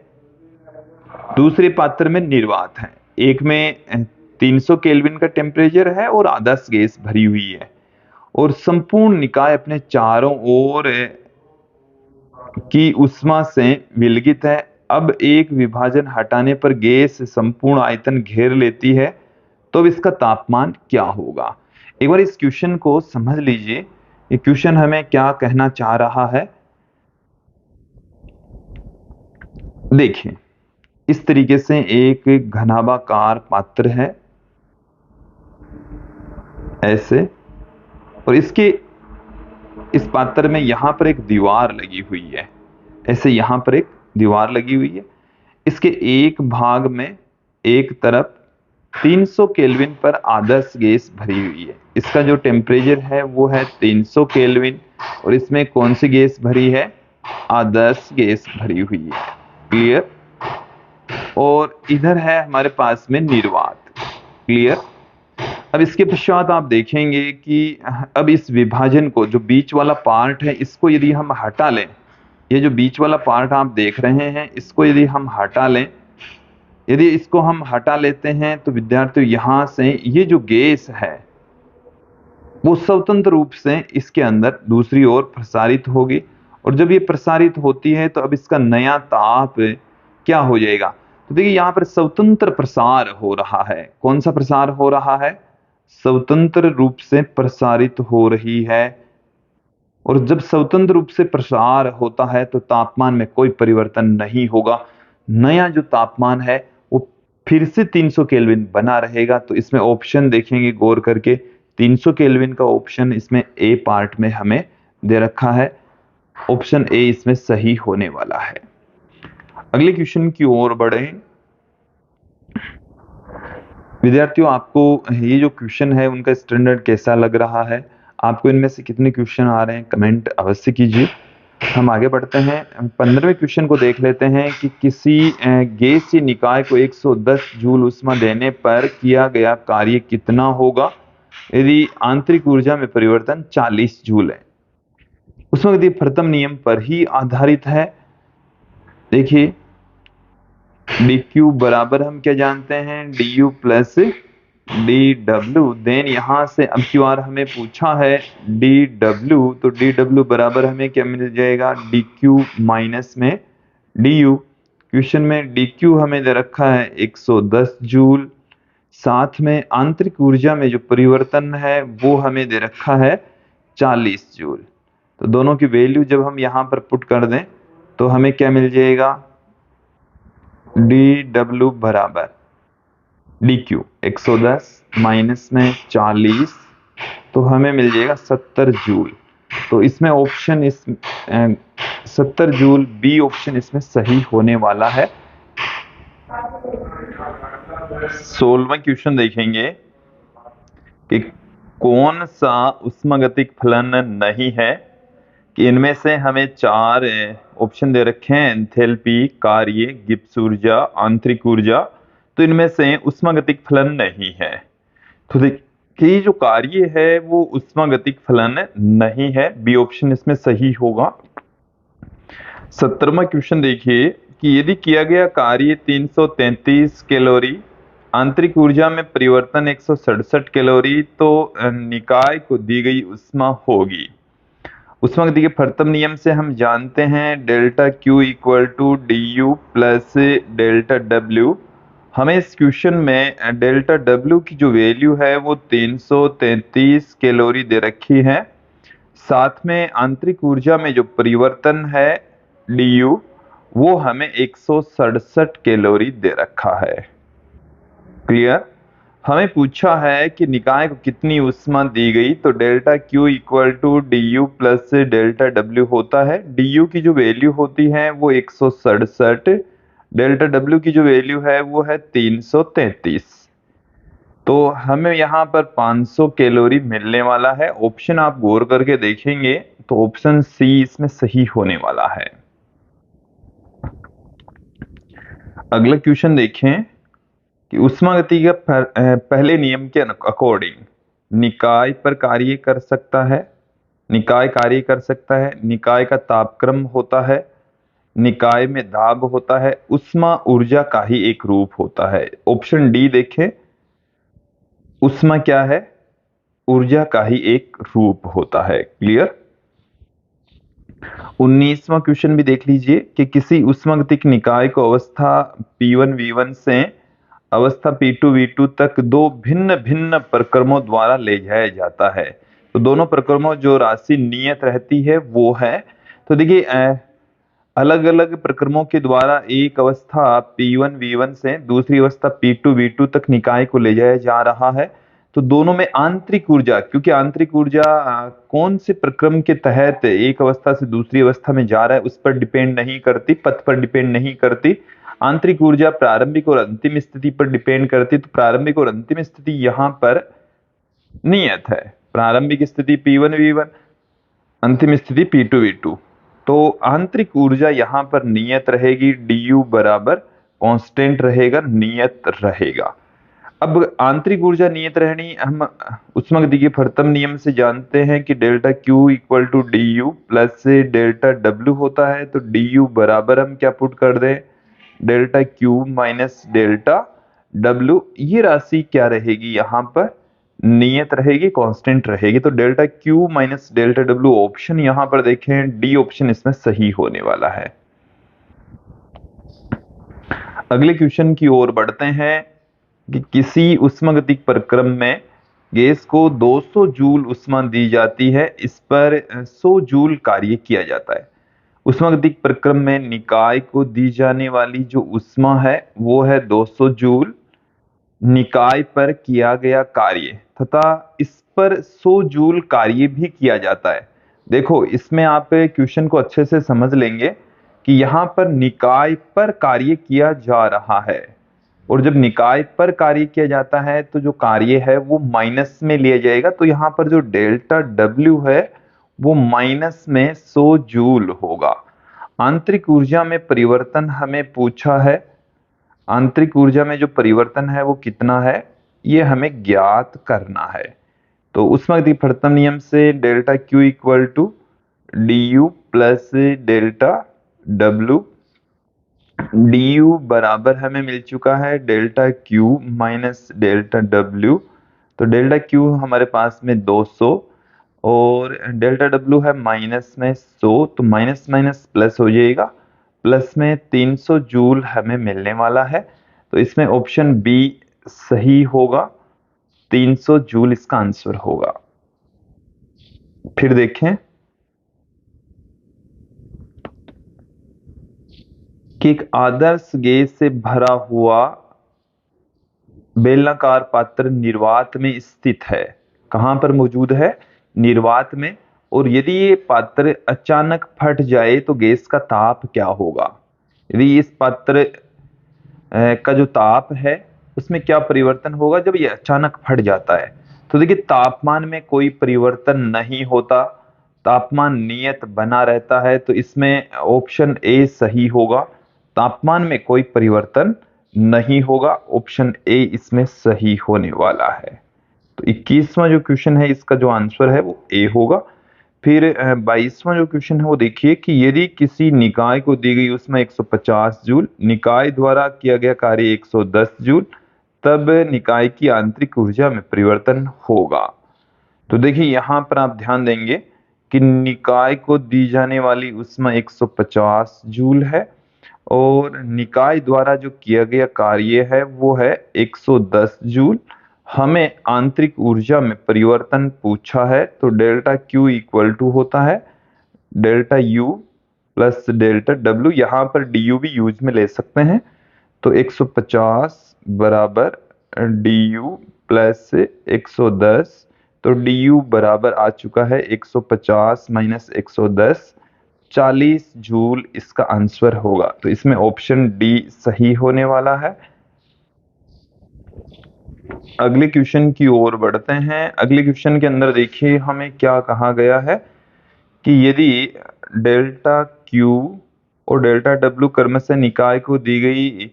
दूसरे पात्र में निर्वात है। एक में 300 केल्विन का टेम्परेचर है और आदर्श गैस भरी हुई है, और संपूर्ण निकाय अपने चारों ओर की उष्मा से विलगित है। अब एक विभाजन हटाने पर गैस संपूर्ण आयतन घेर लेती है, तो अब इसका तापमान क्या होगा। एक बार इस क्वेश्चन को समझ लीजिए, ये क्वेश्चन हमें क्या कहना चाह रहा है। देखिए इस तरीके से एक घनाभाकार पात्र है ऐसे, और इसके इस पात्र में यहां पर एक दीवार लगी हुई है ऐसे, यहां पर एक दीवार लगी हुई है। इसके एक भाग में एक तरफ 300 केल्विन पर आदर्श गैस भरी हुई है। इसका जो टेम्परेचर है वो है 300 केल्विन, और इसमें कौन सी गैस भरी है, आदर्श गैस भरी हुई है। क्लियर। और इधर है हमारे पास में निर्वात। क्लियर। अब इसके पश्चात आप देखेंगे कि अब इस विभाजन को, जो बीच वाला पार्ट है, इसको यदि हम हटा लें, ये जो बीच वाला पार्ट आप देख रहे हैं इसको यदि हम हटा लें, यदि इसको हम हटा लेते हैं तो विद्यार्थियों यहां से ये जो गैस है वो स्वतंत्र रूप से इसके अंदर दूसरी ओर प्रसारित होगी, और जब ये प्रसारित होती है तो अब इसका नया ताप क्या हो जाएगा। तो देखिए यहां पर स्वतंत्र प्रसार हो रहा है। कौन सा प्रसार हो रहा है, स्वतंत्र रूप से प्रसारित हो रही है। और जब स्वतंत्र रूप से प्रसार होता है तो तापमान में कोई परिवर्तन नहीं होगा। नया जो तापमान है वो फिर से 300 केल्विन बना रहेगा। तो इसमें ऑप्शन देखेंगे गौर करके, 300 केल्विन का ऑप्शन इसमें ए पार्ट में हमें दे रखा है। ऑप्शन ए इसमें सही होने वाला है। अगले क्वेश्चन की ओर बढ़े। विद्यार्थियों आपको ये जो क्वेश्चन है उनका स्टैंडर्ड कैसा लग रहा है, आपको इनमें से कितने क्वेश्चन आ रहे हैं, कमेंट अवश्य कीजिए। हम आगे बढ़ते हैं। 15वें क्वेश्चन को देख लेते हैं कि किसी गैसीय निकाय को 110 जूल ऊष्मा देने पर किया गया कार्य कितना होगा यदि आंतरिक ऊर्जा में परिवर्तन 40 जूल है। उष्मागतिकीय प्रथम नियम पर ही आधारित है। देखिए dq बराबर हम क्या जानते हैं, du प्लस dw। देन यहां से अब क्यू आर हमें पूछा है dw, तो dw बराबर हमें क्या मिल जाएगा, dq माइनस में du। क्वेश्चन में dq हमें दे रखा है 110 जूल, साथ में आंतरिक ऊर्जा में जो परिवर्तन है वो हमें दे रखा है 40 जूल। तो दोनों की वैल्यू जब हम यहां पर पुट कर दें तो हमें क्या मिल जाएगा, dw बराबर dq 110 माइनस में 40, तो हमें मिल जाएगा 70 जूल। तो इसमें ऑप्शन 70 जूल बी ऑप्शन इसमें सही होने वाला है। 16वां क्वेश्चन देखेंगे कि कौन सा उष्मागतिक फलन नहीं है, कि इनमें से हमें 4 ऑप्शन दे रखे हैं, एंथैल्पी, कार्य, गिब्स ऊर्जा, आंतरिक ऊर्जा। तो इनमें से उष्मागतिक फलन नहीं है। तो देखिए जो कार्य है वो उष्मागतिक फलन नहीं है, बी ऑप्शन इसमें सही होगा। 17वां क्वेश्चन देखिए कि यदि किया गया कार्य 333 कैलोरी, आंतरिक ऊर्जा में परिवर्तन 167 कैलोरी, तो निकाय को दी गई उष्मा होगी। उष्मागतिकीय प्रथम नियम से हम जानते हैं delta Q equal to d U plus delta W। हमें इस क्वेश्चन में डेल्टा W की जो वैल्यू है वो 333 कैलोरी दे रखी है, साथ में आंतरिक ऊर्जा में जो परिवर्तन है du वो हमें 167 कैलोरी दे रखा है। क्लियर। हमें पूछा है कि निकाय को कितनी उष्मा दी गई, तो delta Q equal to d U plus delta W होता है। du की जो वैल्यू होती है वो 167, डेल्टा W की जो वैल्यू है वो है 333। तो हमें यहाँ पर 500 कैलोरी मिलने वाला है। ऑप्शन आप गौर करके देखेंगे तो ऑप्शन सी इसमें सही होने वाला है। अगला क्वेश्चन देखें कि उष्मागतिकीय का पहले नियम के अकॉर्डिंग निकाय पर कार्य कर सकता है, निकाय कार्य कर सकता है, निकाय का तापक्रम होता है, निकाय में दाब होता है, उष्मा ऊर्जा का ही एक रूप होता है। ऑप्शन डी देखें, उष्मा क्या है, ऊर्जा का ही एक रूप होता है। क्लियर। 19वां क्वेश्चन भी देख लीजिए कि किसी उष्मागतिक निकाय को अवस्था P1 V1 से अवस्था P2 V2 तक दो भिन्न भिन्न प्रक्रमों द्वारा ले जाया जाता है। तो दोनों प्रक्रमों जो राशि नियत रहती है वो है, तो देखिए अलग अलग प्रक्रमों के द्वारा एक अवस्था P1 V1 से दूसरी अवस्था P2 V2 तक निकाय को ले जाया जा रहा है। तो दोनों में आंतरिक ऊर्जा, क्योंकि आंतरिक ऊर्जा कौन से प्रक्रम के तहत एक अवस्था से दूसरी अवस्था में जा रहा है उस पर डिपेंड नहीं करती, पथ पर डिपेंड नहीं करती। आंतरिक ऊर्जा प्रारंभिक और अंतिम स्थिति पर डिपेंड करती। तो प्रारंभिक और अंतिम स्थिति यहां पर नियत है, प्रारंभिक स्थिति P1 V1, अंतिम स्थिति P2 V2। तो आंतरिक ऊर्जा यहां पर नियत रहेगी, du बराबर कांस्टेंट रहेगा, नियत रहेगा। अब आंतरिक ऊर्जा नियत रहनी हम उष्मागतिकीय प्रथम नियम से जानते हैं कि delta Q equal to d U plus delta W होता है। तो du बराबर हम क्या पुट कर दें, delta Q minus delta W। ये राशि क्या रहेगी, यहां पर नियत रहेगी, कांस्टेंट रहेगी। तो delta Q minus delta W option यहां पर देखें, डी ऑप्शन इसमें सही होने वाला है। अगले क्वेश्चन की ओर बढ़ते हैं कि किसी उष्मागतिक प्रक्रम में गैस को 200 जूल उष्मा दी जाती है, इस पर 100 जूल कार्य किया जाता है। उष्मागतिक प्रक्रम में निकाय को दी जाने वाली जो उष्मा है वो है 200 जूल, निकाय पर किया गया कार्य तथा इस पर 100 जूल कार्य भी किया जाता है। देखो इसमें आप क्वेश्चन को अच्छे से समझ लेंगे कि यहाँ पर निकाय पर कार्य किया जा रहा है, और जब निकाय पर कार्य किया जाता है तो जो कार्य है वो माइनस में लिया जाएगा। तो यहाँ पर जो डेल्टा W है वो माइनस में 100 जूल होगा। आंतरिक ऊर्जा में परिवर्तन हमें पूछा है, आंतरिक ऊर्जा में जो परिवर्तन है वो कितना है, ये हमें ज्ञात करना है। तो ऊष्मागतिकीय नियम से delta Q equal to d U plus delta W. D U बराबर हमें मिल चुका है delta Q minus delta W. तो डेल्टा क्यू हमारे पास में 200 और डेल्टा डब्ल्यू है माइनस में 100, तो माइनस माइनस प्लस हो जाएगा, प्लस में 300 जूल हमें मिलने वाला है। तो इसमें ऑप्शन बी सही होगा, 300 जूल इसका आंसर होगा। फिर देखें कि एक आदर्श गैस से भरा हुआ बेलनाकार पात्र निर्वात में स्थित है। कहां पर मौजूद है? निर्वात में। और यदि ये पात्र अचानक फट जाए तो गैस का ताप क्या होगा? यदि इस पात्र का जो ताप है उसमें क्या परिवर्तन होगा जब ये अचानक फट जाता है? तो देखिए तापमान में कोई परिवर्तन नहीं होता, तापमान नियत बना रहता है, तो इसमें ऑप्शन ए सही होगा। तापमान में कोई परिवर्तन नहीं होगा, ऑप्शन ए इसमें सही होने वाला है। तो 21वां जो क्वेश्चन है इसका जो आंसर है वो ए होगा। फिर 22वां जो क्वेश्चन है वो देखिए कि यदि किसी निकाय को दी गई उसमें 150 जूल, निकाय द्वारा किया गया कार्य 110 जूल, तब निकाय की आंतरिक ऊर्जा में परिवर्तन होगा। तो देखिए यहां पर आप ध्यान देंगे कि निकाय को दी जाने वाली ऊष्मा 150 जूल है और निकाय द्वारा जो किया गया कार्य है वो है 110 जूल। हमें आंतरिक ऊर्जा में परिवर्तन पूछा है, तो डेल्टा क्यू इक्वल टू होता है delta U plus delta W. यहां पर डी यू भी यूज में ले सकते हैं। तो 150 बराबर डी यू प्लस 110, तो डी यू बराबर आ चुका है 150 माइनस 110, 40 जूल इसका आंसर होगा। तो इसमें ऑप्शन डी सही होने वाला है। अगले क्वेश्चन की ओर बढ़ते हैं। अगले क्वेश्चन के अंदर देखिए हमें क्या कहा गया है कि यदि डेल्टा क्यू और डेल्टा डब्ल्यू क्रमशः निकाय को दी गई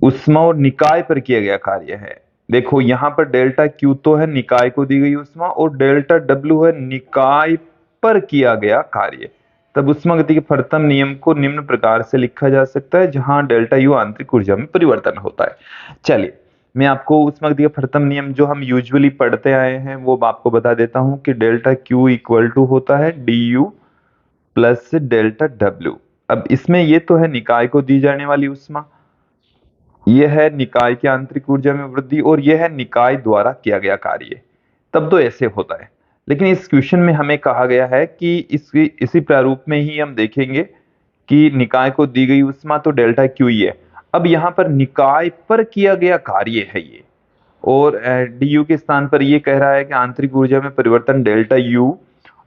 ऊष्मा और निकाय पर किया गया कार्य है। देखो यहां पर डेल्टा क्यू तो है निकाय को दी गई ऊष्मा और डेल्टा डब्ल्यू है निकाय पर किया गया कार्य। तब ऊष्मागतिकी के प्रथम नियम को निम्न प्रकार से लिखा जा सकता है, जहां डेल्टा यू आंतरिक ऊर्जा में परिवर्तन होता है। चलिए मैं आपको ऊष्मागतिकी का प्रथम नियम जो हम यूजुअली पढ़ते आए हैं वो आपको बता देता हूं कि डेल्टा क्यू इक्वल टू होता है D U plus delta W. अब इसमें ये तो है निकाय को दी जाने वाली ऊष्मा, यह है निकाय की आंतरिक ऊर्जा में वृद्धि और यह है निकाय द्वारा किया गया कार्य। तब तो ऐसे होता है, लेकिन इस क्वेश्चन में हमें कहा गया है कि इसी प्रारूप में ही हम देखेंगे कि निकाय को दी गई ऊष्मा तो डेल्टा क्यू ही है। अब यहाँ पर निकाय पर किया गया कार्य है ये, और डी यू के स्थान पर ये कह रहा है कि आंतरिक ऊर्जा में परिवर्तन डेल्टा यू।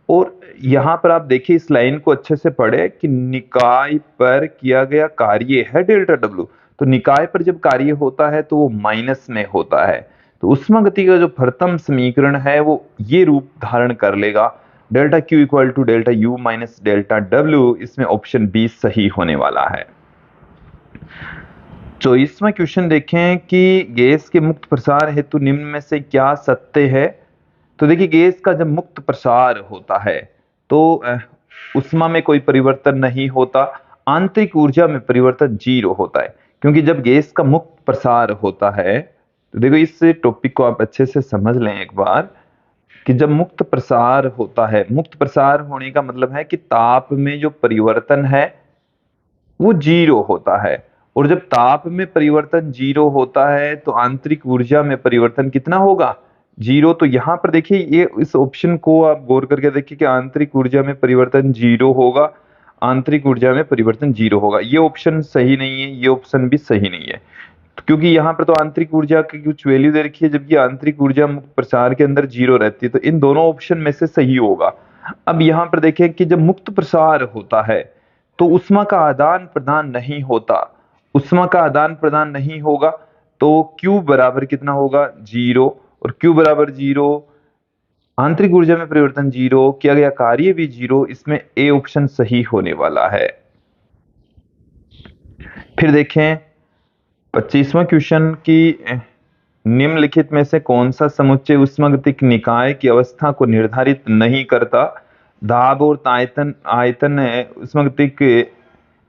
और यहाँ पर आप देखिए इस लाइन को अच्छे से पढ़े कि निकाय पर किया गया कार्य है डेल्टा डब्ल्यू। तो निकाय पर जब कार्य होता है तो वो माइनस में होता है। तो ऊष्मागतिकी का जो प्रथम समीकरण है वो ये रूप धारण कर लेगा, delta Q equal to delta U minus delta W. इसमें ऑप्शन बी सही होने वाला है। 24वां क्वेश्चन देखें कि गैस के मुक्त प्रसार हेतु निम्न में से क्या सत्य है? तो देखिए गैस का जब मुक्त प्रसार होता है तो ऊष्मा में कोई परिवर्तन नहीं होता, आंतरिक ऊर्जा में परिवर्तन 0 होता है। क्योंकि जब गैस का मुक्त प्रसार होता है तो देखो इस टॉपिक को आप अच्छे से समझ लें एक बार कि जब मुक्त प्रसार होता है, मुक्त प्रसार होने का मतलब है कि ताप में जो परिवर्तन है वो 0 होता है। और जब ताप में परिवर्तन 0 होता है तो आंतरिक ऊर्जा में परिवर्तन कितना होगा? 0। तो यहां पर देखिए ये इस ऑप्शन को आप गौर करके देखिए कि आंतरिक ऊर्जा में परिवर्तन 0 होगा, आंतरिक ऊर्जा में परिवर्तन 0 होगा। ये ऑप्शन सही नहीं है, ये ऑप्शन भी सही नहीं है, क्योंकि यहाँ पर तो आंतरिक ऊर्जा की कुछ वैल्यू दे रखी है जबकि आंतरिक ऊर्जा मुक्त प्रसार के अंदर 0 रहती है। तो इन दोनों ऑप्शन में से सही होगा। अब यहाँ पर देखें कि जब मुक्त प्रसार होता है तो ऊष्मा का आदान प्रदान नहीं होता, ऊष्मा का आदान प्रदान नहीं होगा तो Q बराबर कितना होगा? 0। और Q बराबर 0 आंतरिक ऊर्जा में परिवर्तन 0, किया गया कार्य भी 0, इसमें ए ऑप्शन सही होने वाला है। फिर देखें 25वां क्वेश्चन की निम्नलिखित में से कौन सा समुच्चय ऊष्मागतिक निकाय की अवस्था को निर्धारित नहीं करता? दाब और आयतन आयतन ऊष्मागतिक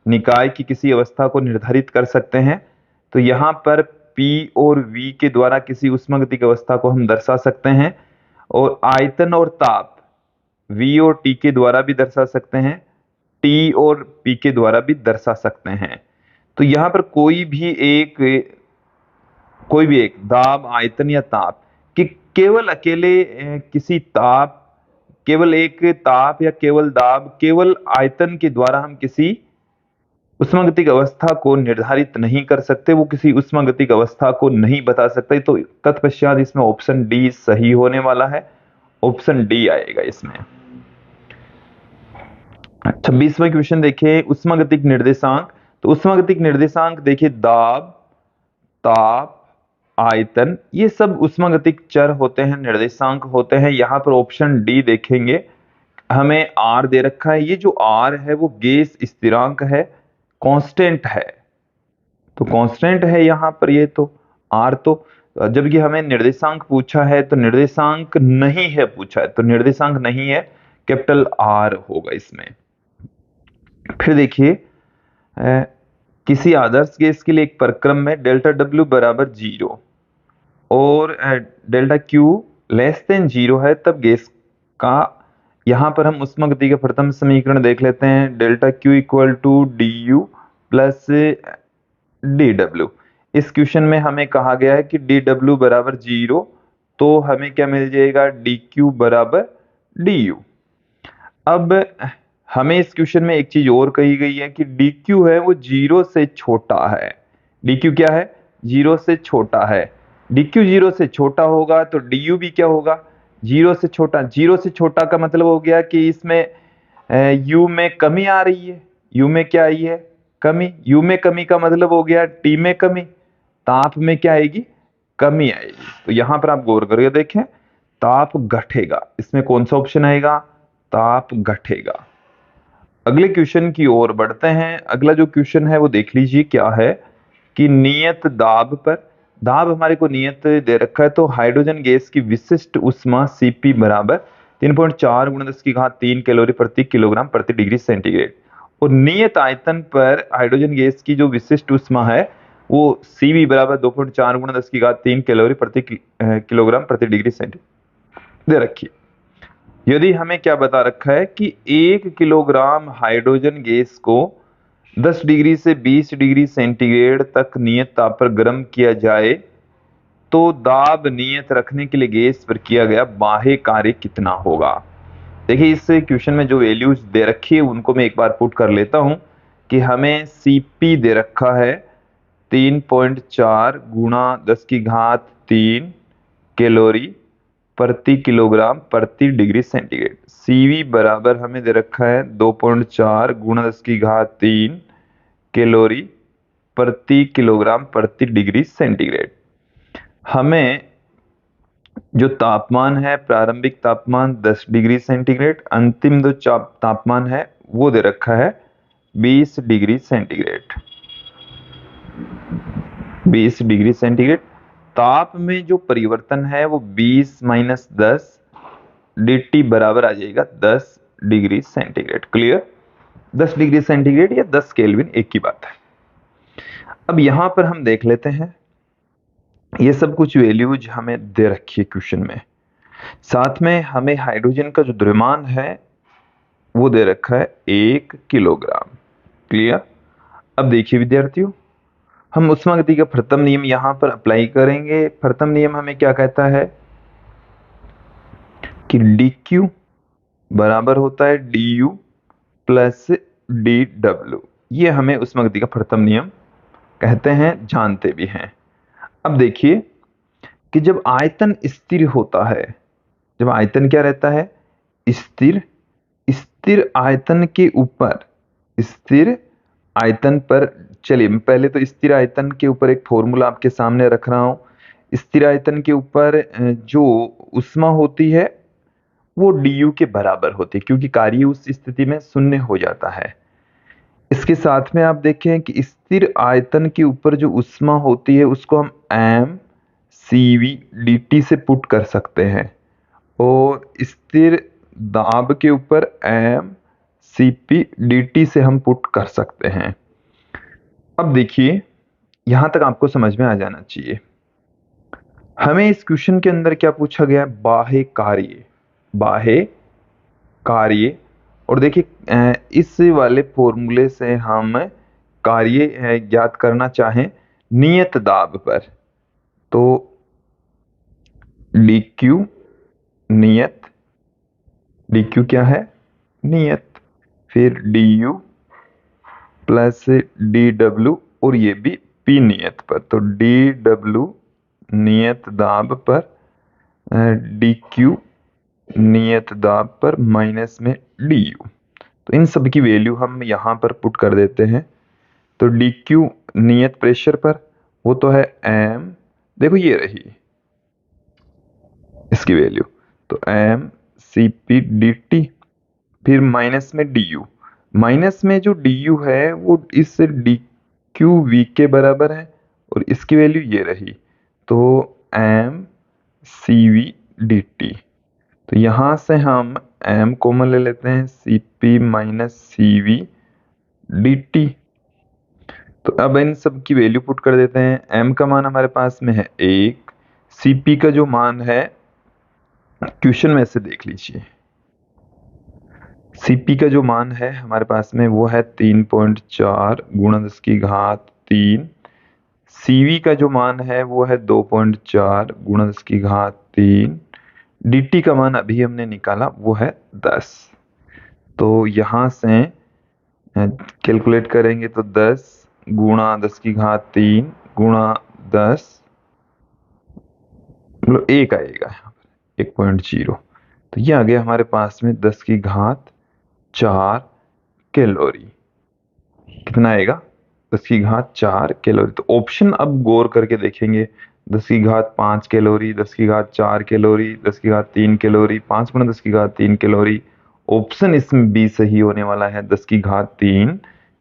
निकाय की किसी अवस्था को निर्धारित कर सकते हैं। तो यहाँ पर P और V के द्वारा किसी ऊष्मागतिक अवस्था को हम दर्शा सकते हैं, और आयतन और ताप V और T के द्वारा भी दर्शा सकते हैं, T और P के द्वारा भी दर्शा सकते हैं। तो यहाँ पर कोई भी एक दाब, आयतन या ताप कि केवल अकेले किसी ताप, केवल एक ताप या केवल दाब, केवल आयतन के द्वारा हम किसी उष्मागतिक अवस्था को निर्धारित नहीं कर सकते, वो किसी उष्मागतिक अवस्था को नहीं बता सकते। तो तत्पश्चात इसमें ऑप्शन डी सही होने वाला है, ऑप्शन डी आएगा इसमें। 26वां क्वेश्चन देखिए, उष्मागतिक निर्देशांक। तो उष्मागतिक निर्देशांक देखिए, दाब, ताप, आयतन, ये सब उष्मागतिक चर होते हैं, निर्देशांक होते हैं। यहां पर ऑप्शन डी देखेंगे, हमें आर दे रखा है, ये जो आर है वो गैस स्थिरांक है, कांस्टेंट है, तो कांस्टेंट है यहां पर ये तो आर। तो जबकि हमें निर्देशांक पूछा है तो निर्देशांक नहीं है पूछा है, तो निर्देशांक नहीं है, कैपिटल आर होगा इसमें। फिर देखिए किसी आदर्श गैस के लिए एक प्रक्रम में डेल्टा डब्ल्यू बराबर 0 और डेल्टा क्यू लेस देन 0 है, तब गैस का, यहां पर हम उष्मागति का प्रथम समीकरण देख लेते हैं, delta Q equal to d U plus d W. इस क्वेश्चन में हमें कहा गया है कि डी डब्ल्यू बराबर 0, तो हमें क्या मिल जाएगा, डी क्यू बराबर डी यू। अब हमें इस क्वेश्चन में एक चीज और कही गई है कि डी क्यू है वो 0 से छोटा है। डी क्यू क्या है, 0 से छोटा है। डी क्यू 0 से छोटा होगा तो डी यू भी क्या होगा, 0 से छोटा। 0 से छोटा का मतलब हो गया कि इसमें यू में कमी आ रही है, यू में क्या आई है, कमी। यू में कमी का मतलब हो गया टी में कमी, ताप में क्या आएगी, कमी आएगी। तो यहां पर आप गौर करके देखें, ताप घटेगा, इसमें कौन सा ऑप्शन आएगा, ताप घटेगा। अगले क्वेश्चन की ओर बढ़ते हैं। अगला जो क्वेश्चन है वो देख लीजिए क्या है कि नियत दाब पर, दाब हमारे को नियत दे रखा है, तो हाइड्रोजन गैस की विशिष्ट उष्मा Cp बराबर 3.4 × 10³ कैलोरी प्रति किलोग्राम प्रति डिग्री सेंटीग्रेड, और नियत आयतन पर हाइड्रोजन गैस की जो विशिष्ट उष्मा है वो Cv बराबर 2.4 × 10³ कैलोरी प्रति किलोग्राम प्रति डिग्री सेंटीग्रेड दे रखी है। यदि हमें क्या बता रखा है कि 1 किलोग्राम हाइड्रोजन गैस को 10 डिग्री से 20 डिग्री सेंटीग्रेड तक नियत ताप पर गर्म किया जाए, तो दाब नियत रखने के लिए गैस पर किया गया बाह्य कार्य कितना होगा। देखिए इस क्वेश्चन में जो वैल्यूज दे रखी है उनको मैं एक बार पुट कर लेता हूं कि हमें Cp दे रखा है 3.4 × 10³ कैलोरी प्रति किलोग्राम प्रति डिग्री सेंटीग्रेड। Cv बराबर हमें दे रखा है 2.4 × 10³ कैलोरी प्रति किलोग्राम प्रति डिग्री सेंटीग्रेड। हमें जो तापमान है, प्रारंभिक तापमान 10 डिग्री सेंटीग्रेड, अंतिम जो तापमान है वो दे रखा है 20 डिग्री सेंटीग्रेड, 20 डिग्री सेंटीग्रेड। ताप में जो परिवर्तन है वो 20 - 10 dt बराबर आ जाएगा 10 degree centigrade. Clear, 10 degree centigrade या 10 केल्विन एक ही बात है। अब यहां पर हम देख लेते हैं, ये सब कुछ वैल्यूज हमें दे रखी है क्वेश्चन में, साथ में हमें हाइड्रोजन का जो द्रव्यमान है वो दे रखा है 1 किलोग्राम। क्लियर। अब देखिए विद्यार्थियों, हम उष्मागति का प्रथम नियम यहां पर अप्लाई करेंगे। प्रथम नियम हमें क्या कहता है कि dq बराबर होता है du प्लस dw। ये हमें उष्मागति का प्रथम नियम कहते हैं, जानते भी हैं। अब देखिए कि जब आयतन स्थिर होता है, जब आयतन क्या रहता है, स्थिर, स्थिर आयतन के ऊपर, स्थिर आयतन पर, चलिए मैं पहले तो स्थिर आयतन के ऊपर एक फॉर्मूला आपके सामने रख रहा हूं। स्थिर आयतन के ऊपर जो उष्मा होती है वो du के बराबर होती है, क्योंकि कार्य उस स्थिति में शून्य हो जाता है। इसके साथ में आप देखें कि स्थिर आयतन के ऊपर जो ऊष्मा होती है उसको हम m cv dt से पुट कर सकते हैं, और स्थिर दाब के ऊपर m cp dt से हम पुट कर सकते हैं। अब देखिए, यहां तक आपको समझ में आ जाना चाहिए। हमें इस क्वेश्चन के अंदर क्या पूछा गया है? बाह्य कार्य, बाह्य कार्य। और देखिए, इस वाले फॉर्मूले से हम कार्य ज्ञात करना चाहें नियत दाब पर, तो dq नियत, dq क्या है? नियत, फिर du प्लस dw, और ये भी p नियत पर, तो dw नियत दाब पर dq नियत दाब पर माइनस में du। तो इन सब की वैल्यू हम यहाँ पर पुट कर देते हैं। तो dq नियत प्रेशर पर, वो तो है m, देखो ये रही इसकी वैल्यू, तो m cp dt, फिर माइनस में du। माइनस में जो du है वो इस dqv के बराबर है, और इसकी वैल्यू ये रही, तो m cv dt। तो यहां से हम m कॉमन ले लेते हैं, cp माइनस cv dt। तो अब इन सब की वैल्यू पुट कर देते हैं। m का मान हमारे पास में है 1, cp का जो मान है क्वेश्चन में से देख लीजिए, cp का जो मान है हमारे पास में वो है 3.4 गुणा 10 की घात 3। cv का जो मान है वो है 2.4 गुणा 10 की घात 3। dt का मान अभी हमने निकाला वो है 10। तो यहां से कैलकुलेट करेंगे तो 10 गुणा 10 की घात 3 गुणा 10, मतलब 1 आएगा यहाँ पर 1.0। तो ये आ गया हमारे पास में 10 की घात 4 कैलोरी। कितना आएगा? 10 की घात 4 कैलोरी। तो ऑप्शन अब गौर करके देखेंगे, 10 की घात 5 कैलोरी, 10 की घात 4 कैलोरी, 10 की घात 3 कैलोरी, 5 गुणा 10 की घात 3 कैलोरी। ऑप्शन इसमें बी सही होने वाला है, 10 की घात 3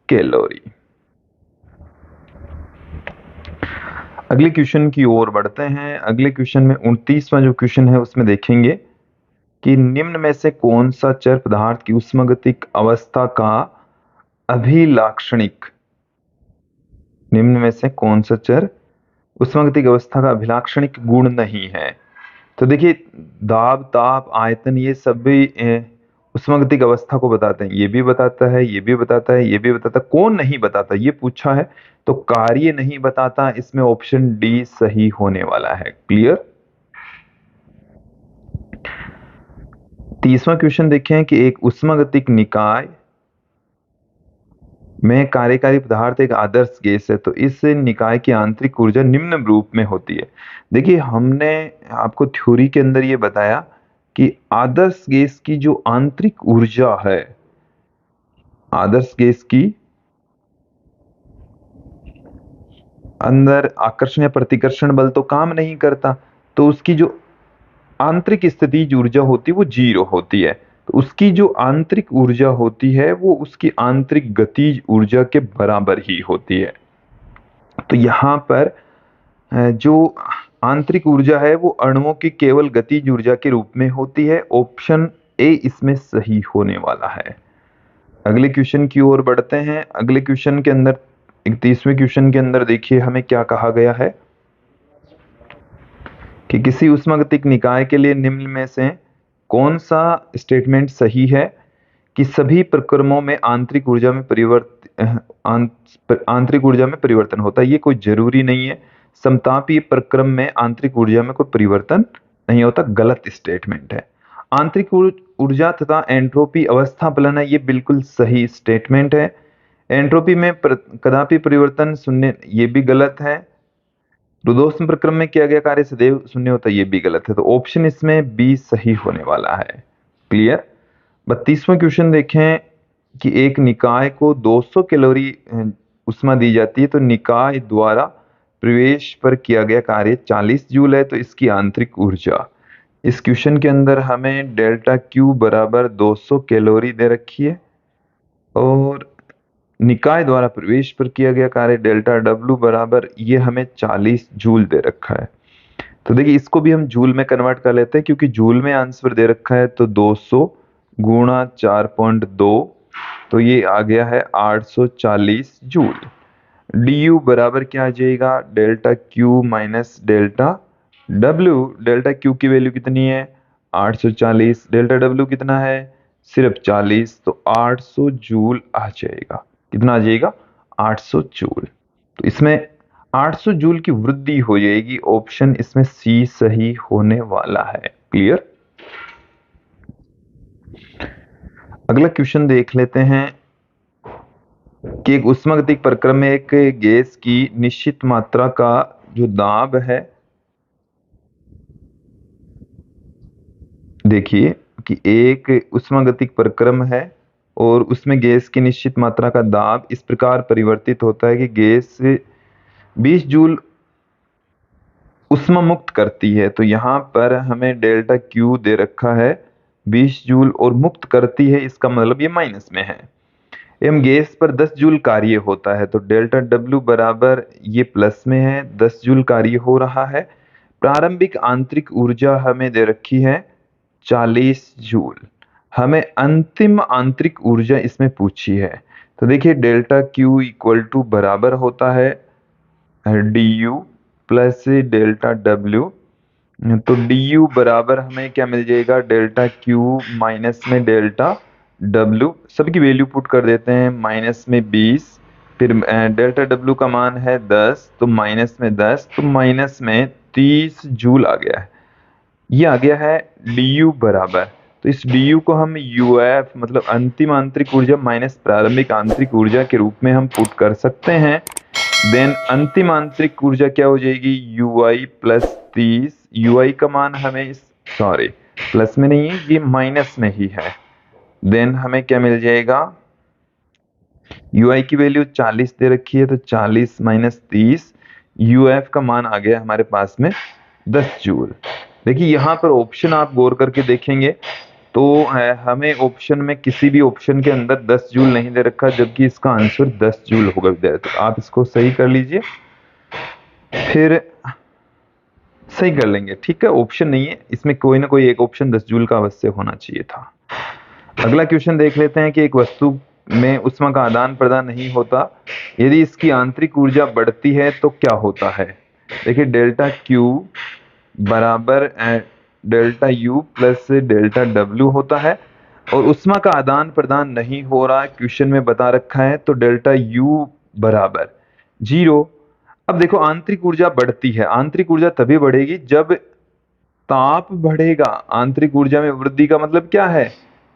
कैलोरी। अगले क्वेश्चन की ओर बढ़ते हैं। अगले क्वेश्चन में 29वां जो क्वेश्चन है उसमें देखेंगे कि निम्न में से कौन सा चर पदार्थ की ऊष्मागतिक अवस्था का अभिलाक्षणिक, निम्न में से कौन सा चर ऊष्मागतिक अवस्था का अभिलाक्षणिक गुण नहीं है? तो देखिए, दाब, ताप, आयतन, ये सभी ऊष्मागतिक अवस्था को बताते हैं। ये भी बताता है, ये भी बताता है, ये भी बताता है। कौन नहीं बताता ये पूछा है, तो कार्य नहीं बताता। इसमें ऑप्शन डी सही होने वाला है। क्लियर? 30वां क्वेश्चन देखें कि एक ऊष्मागतिक निकाय में कार्यकारी पदार्थ एक आदर्श गैस है, तो इस निकाय की आंतरिक ऊर्जा निम्न रूप में होती है। देखिए, हमने आपको थ्योरी के अंदर ये बताया कि आदर्श गैस की जो आंतरिक ऊर्जा है, आदर्श गैस की अंदर आकर्षण या प्रतिकर्षण बल तो काम नहीं करता, तो उसकी जो आंतरिक स्थितिज ऊर्जा होती है वो 0 होती है। तो उसकी जो आंतरिक ऊर्जा होती है वो उसकी आंतरिक गतिज ऊर्जा के बराबर ही होती है। तो यहाँ पर जो आंतरिक ऊर्जा है वो अणुओं की केवल गतिज ऊर्जा के रूप में होती है। ऑप्शन ए इसमें सही होने वाला है। अगले क्वेश्चन की ओर बढ़ते हैं। अगले क्वेश्चन के अंदर, 31वें क्वेश्चन के अंदर देखिए हमें क्या कहा गया है कि किसी ऊष्मागतिक निकाय के लिए निम्न में से कौन सा स्टेटमेंट सही है कि सभी प्रक्रमों में आंतरिक ऊर्जा में परिवर्तन होता है। ये कोई जरूरी नहीं है। समतापीय प्रक्रम में आंतरिक ऊर्जा में कोई परिवर्तन नहीं होता, गलत स्टेटमेंट है। आंतरिक ऊर्जा तथा एंट्रोपी अवस्था फलन है, ये बिल्कुल सही स्टेटमेंट है। एंट्रोपी में कदापि परिवर्तन शून्य, ये भी गलत है। रुद्धोष्म प्रक्रम में किया गया कार्य सदैव शून्य होता है, ये भी गलत है। तो ऑप्शन इसमें बी सही होने वाला है। क्लियर? 32वां क्वेश्चन देखें कि एक निकाय को 200 कैलोरी उष्मा दी जाती है, तो निकाय द्वारा प्रवेश पर किया गया कार्य 40 जूल है, तो इसकी आंतरिक ऊर्जा, इस क्वेश्चन के अंदर हमें डेल्टा क्यू बराबर 200 कैलोरी दे रखी है और निकाय द्वारा प्रवेश पर किया गया कार्य डेल्टा डब्ल्यू बराबर ये हमें 40 जूल दे रखा है। तो देखिए इसको भी हम जूल में कन्वर्ट कर लेते हैं क्योंकि जूल में आंसर दे रखा है। तो 200 गुणा 4.2 तो ये आ गया है 840 जूल। du बराबर क्या आ जाएगा, delta Q minus delta W. Delta Q की वैल्यू कितनी है 840, डेल्टा डब्ल्यू कितना है सिर्फ 40, तो 800 जूल आ जाएगा। कितना आ जाएगा 800 जूल। तो इसमें 800 जूल की वृद्धि हो जाएगी। ऑप्शन इसमें सी सही होने वाला है। क्लियर। अगला क्वेश्चन देख लेते हैं कि एक ऊष्मागतिक प्रक्रम में एक गैस की निश्चित मात्रा का जो दाब है, देखिए कि एक ऊष्मागतिक प्रक्रम है और उसमें गैस की निश्चित मात्रा का दाब इस प्रकार परिवर्तित होता है कि गैस 20 जूल ऊष्मा मुक्त करती है। तो यहाँ पर हमें डेल्टा क्यू दे रखा है 20 जूल और मुक्त करती है, इसका मतलब ये माइनस में है। एवं गैस पर 10 जूल कार्य होता है, तो डेल्टा डब्ल्यू बराबर ये प्लस में है, 10 जूल कार्य हो रहा है। प्रारंभिक आंतरिक ऊर्जा हमें दे रखी है 40 जूल। हमें अंतिम आंतरिक ऊर्जा इसमें पूछी है। तो देखिए डेल्टा क्यू इक्वल टू बराबर होता है D U plus delta W. तो डी यू बराबर हमें क्या मिल जाएगा, डेल्टा क्यू माइनस में डेल्टा डब्ल्यू, सबकी वैल्यू पुट कर देते हैं। माइनस में 20, फिर डेल्टा डब्ल्यू का मान है 10, तो माइनस में 10, तो माइनस में 30 जूल आ गया है। ये आ गया है du बराबर। तो इस du को हम uf मतलब अंतिम आंतरिक ऊर्जा माइनस प्रारंभिक आंतरिक ऊर्जा के रूप में हम पुट कर सकते हैं। देन अंतिम आंतरिक ऊर्जा क्या हो जाएगी ui प्लस 30। ui का मान हमें सॉरी प्लस में नहीं है, ये माइनस में ही है। देन हमें क्या मिल जाएगा, ui की वैल्यू 40 दे रखी है, तो 40 माइनस 30, uf का मान आ गया हमारे पास में 10 जूल। देखिए यहाँ पर ऑप्शन आप गौर करके देखेंगे तो हमें ऑप्शन में किसी भी ऑप्शन के अंदर 10 जूल नहीं दे रखा, जबकि इसका आंसर 10 जूल होगा विद्यार्थी। तो आप इसको सही कर लीजिए, फिर सही कर लेंगे। ठीक है, ऑप्शन नहीं है इसमें, कोई ना कोई एक ऑप्शन 10 जूल का अवश्य होना चाहिए था। अगला क्वेश्चन देख लेते हैं कि एक वस्तु में ऊष्मा का आदान प्रदान नहीं होता, यदि इसकी आंतरिक ऊर्जा बढ़ती है तो क्या होता है। देखिए डेल्टा क्यू बराबर delta U plus delta W होता है और ऊष्मा का आदान प्रदान नहीं हो रहा है, क्वेश्चन में बता रखा है। तो डेल्टा यू बराबर 0। अब देखो आंतरिक ऊर्जा बढ़ती है, आंतरिक ऊर्जा तभी बढ़ेगी जब ताप बढ़ेगा। आंतरिक ऊर्जा में वृद्धि का मतलब क्या है,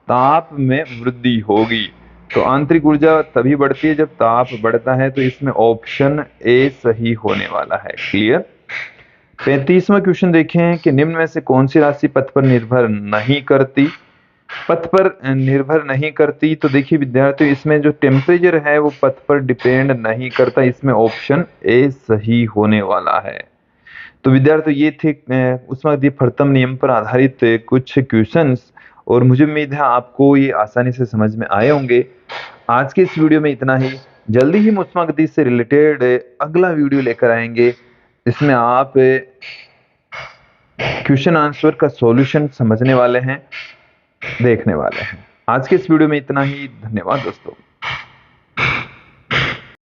ताप में वृद्धि होगी। तो आंतरिक ऊर्जा तभी बढ़ती है जब ताप बढ़ता है। तो इसमें ऑप्शन ए सही होने वाला है। क्लियर। 35वां क्वेश्चन देखें कि निम्न में से कौन सी राशि पथ पर निर्भर नहीं करती। पथ पर निर्भर नहीं करती, तो देखिए विद्यार्थियों इसमें जो टेम्परेचर है वो पथ पर डिपेंड नहीं करता। इसमें ऑप्शन ए सही होने वाला है। तो विद्यार्थियों ये थे ऊष्मागतिकीय प्रथम नियम पर आधारित कुछ क्वेश्चंस और मुझे उम्मीद है आपको ये आसानी से समझ में आए होंगे। आज के इस वीडियो में इतना ही। जल्दी ही ऊष्मागतिकी से रिलेटेड अगला वीडियो लेकर आएंगे, इसमें आप क्वेश्चन आंसर का सॉल्यूशन समझने वाले हैं, देखने वाले हैं। आज के इस वीडियो में इतना ही। धन्यवाद दोस्तों।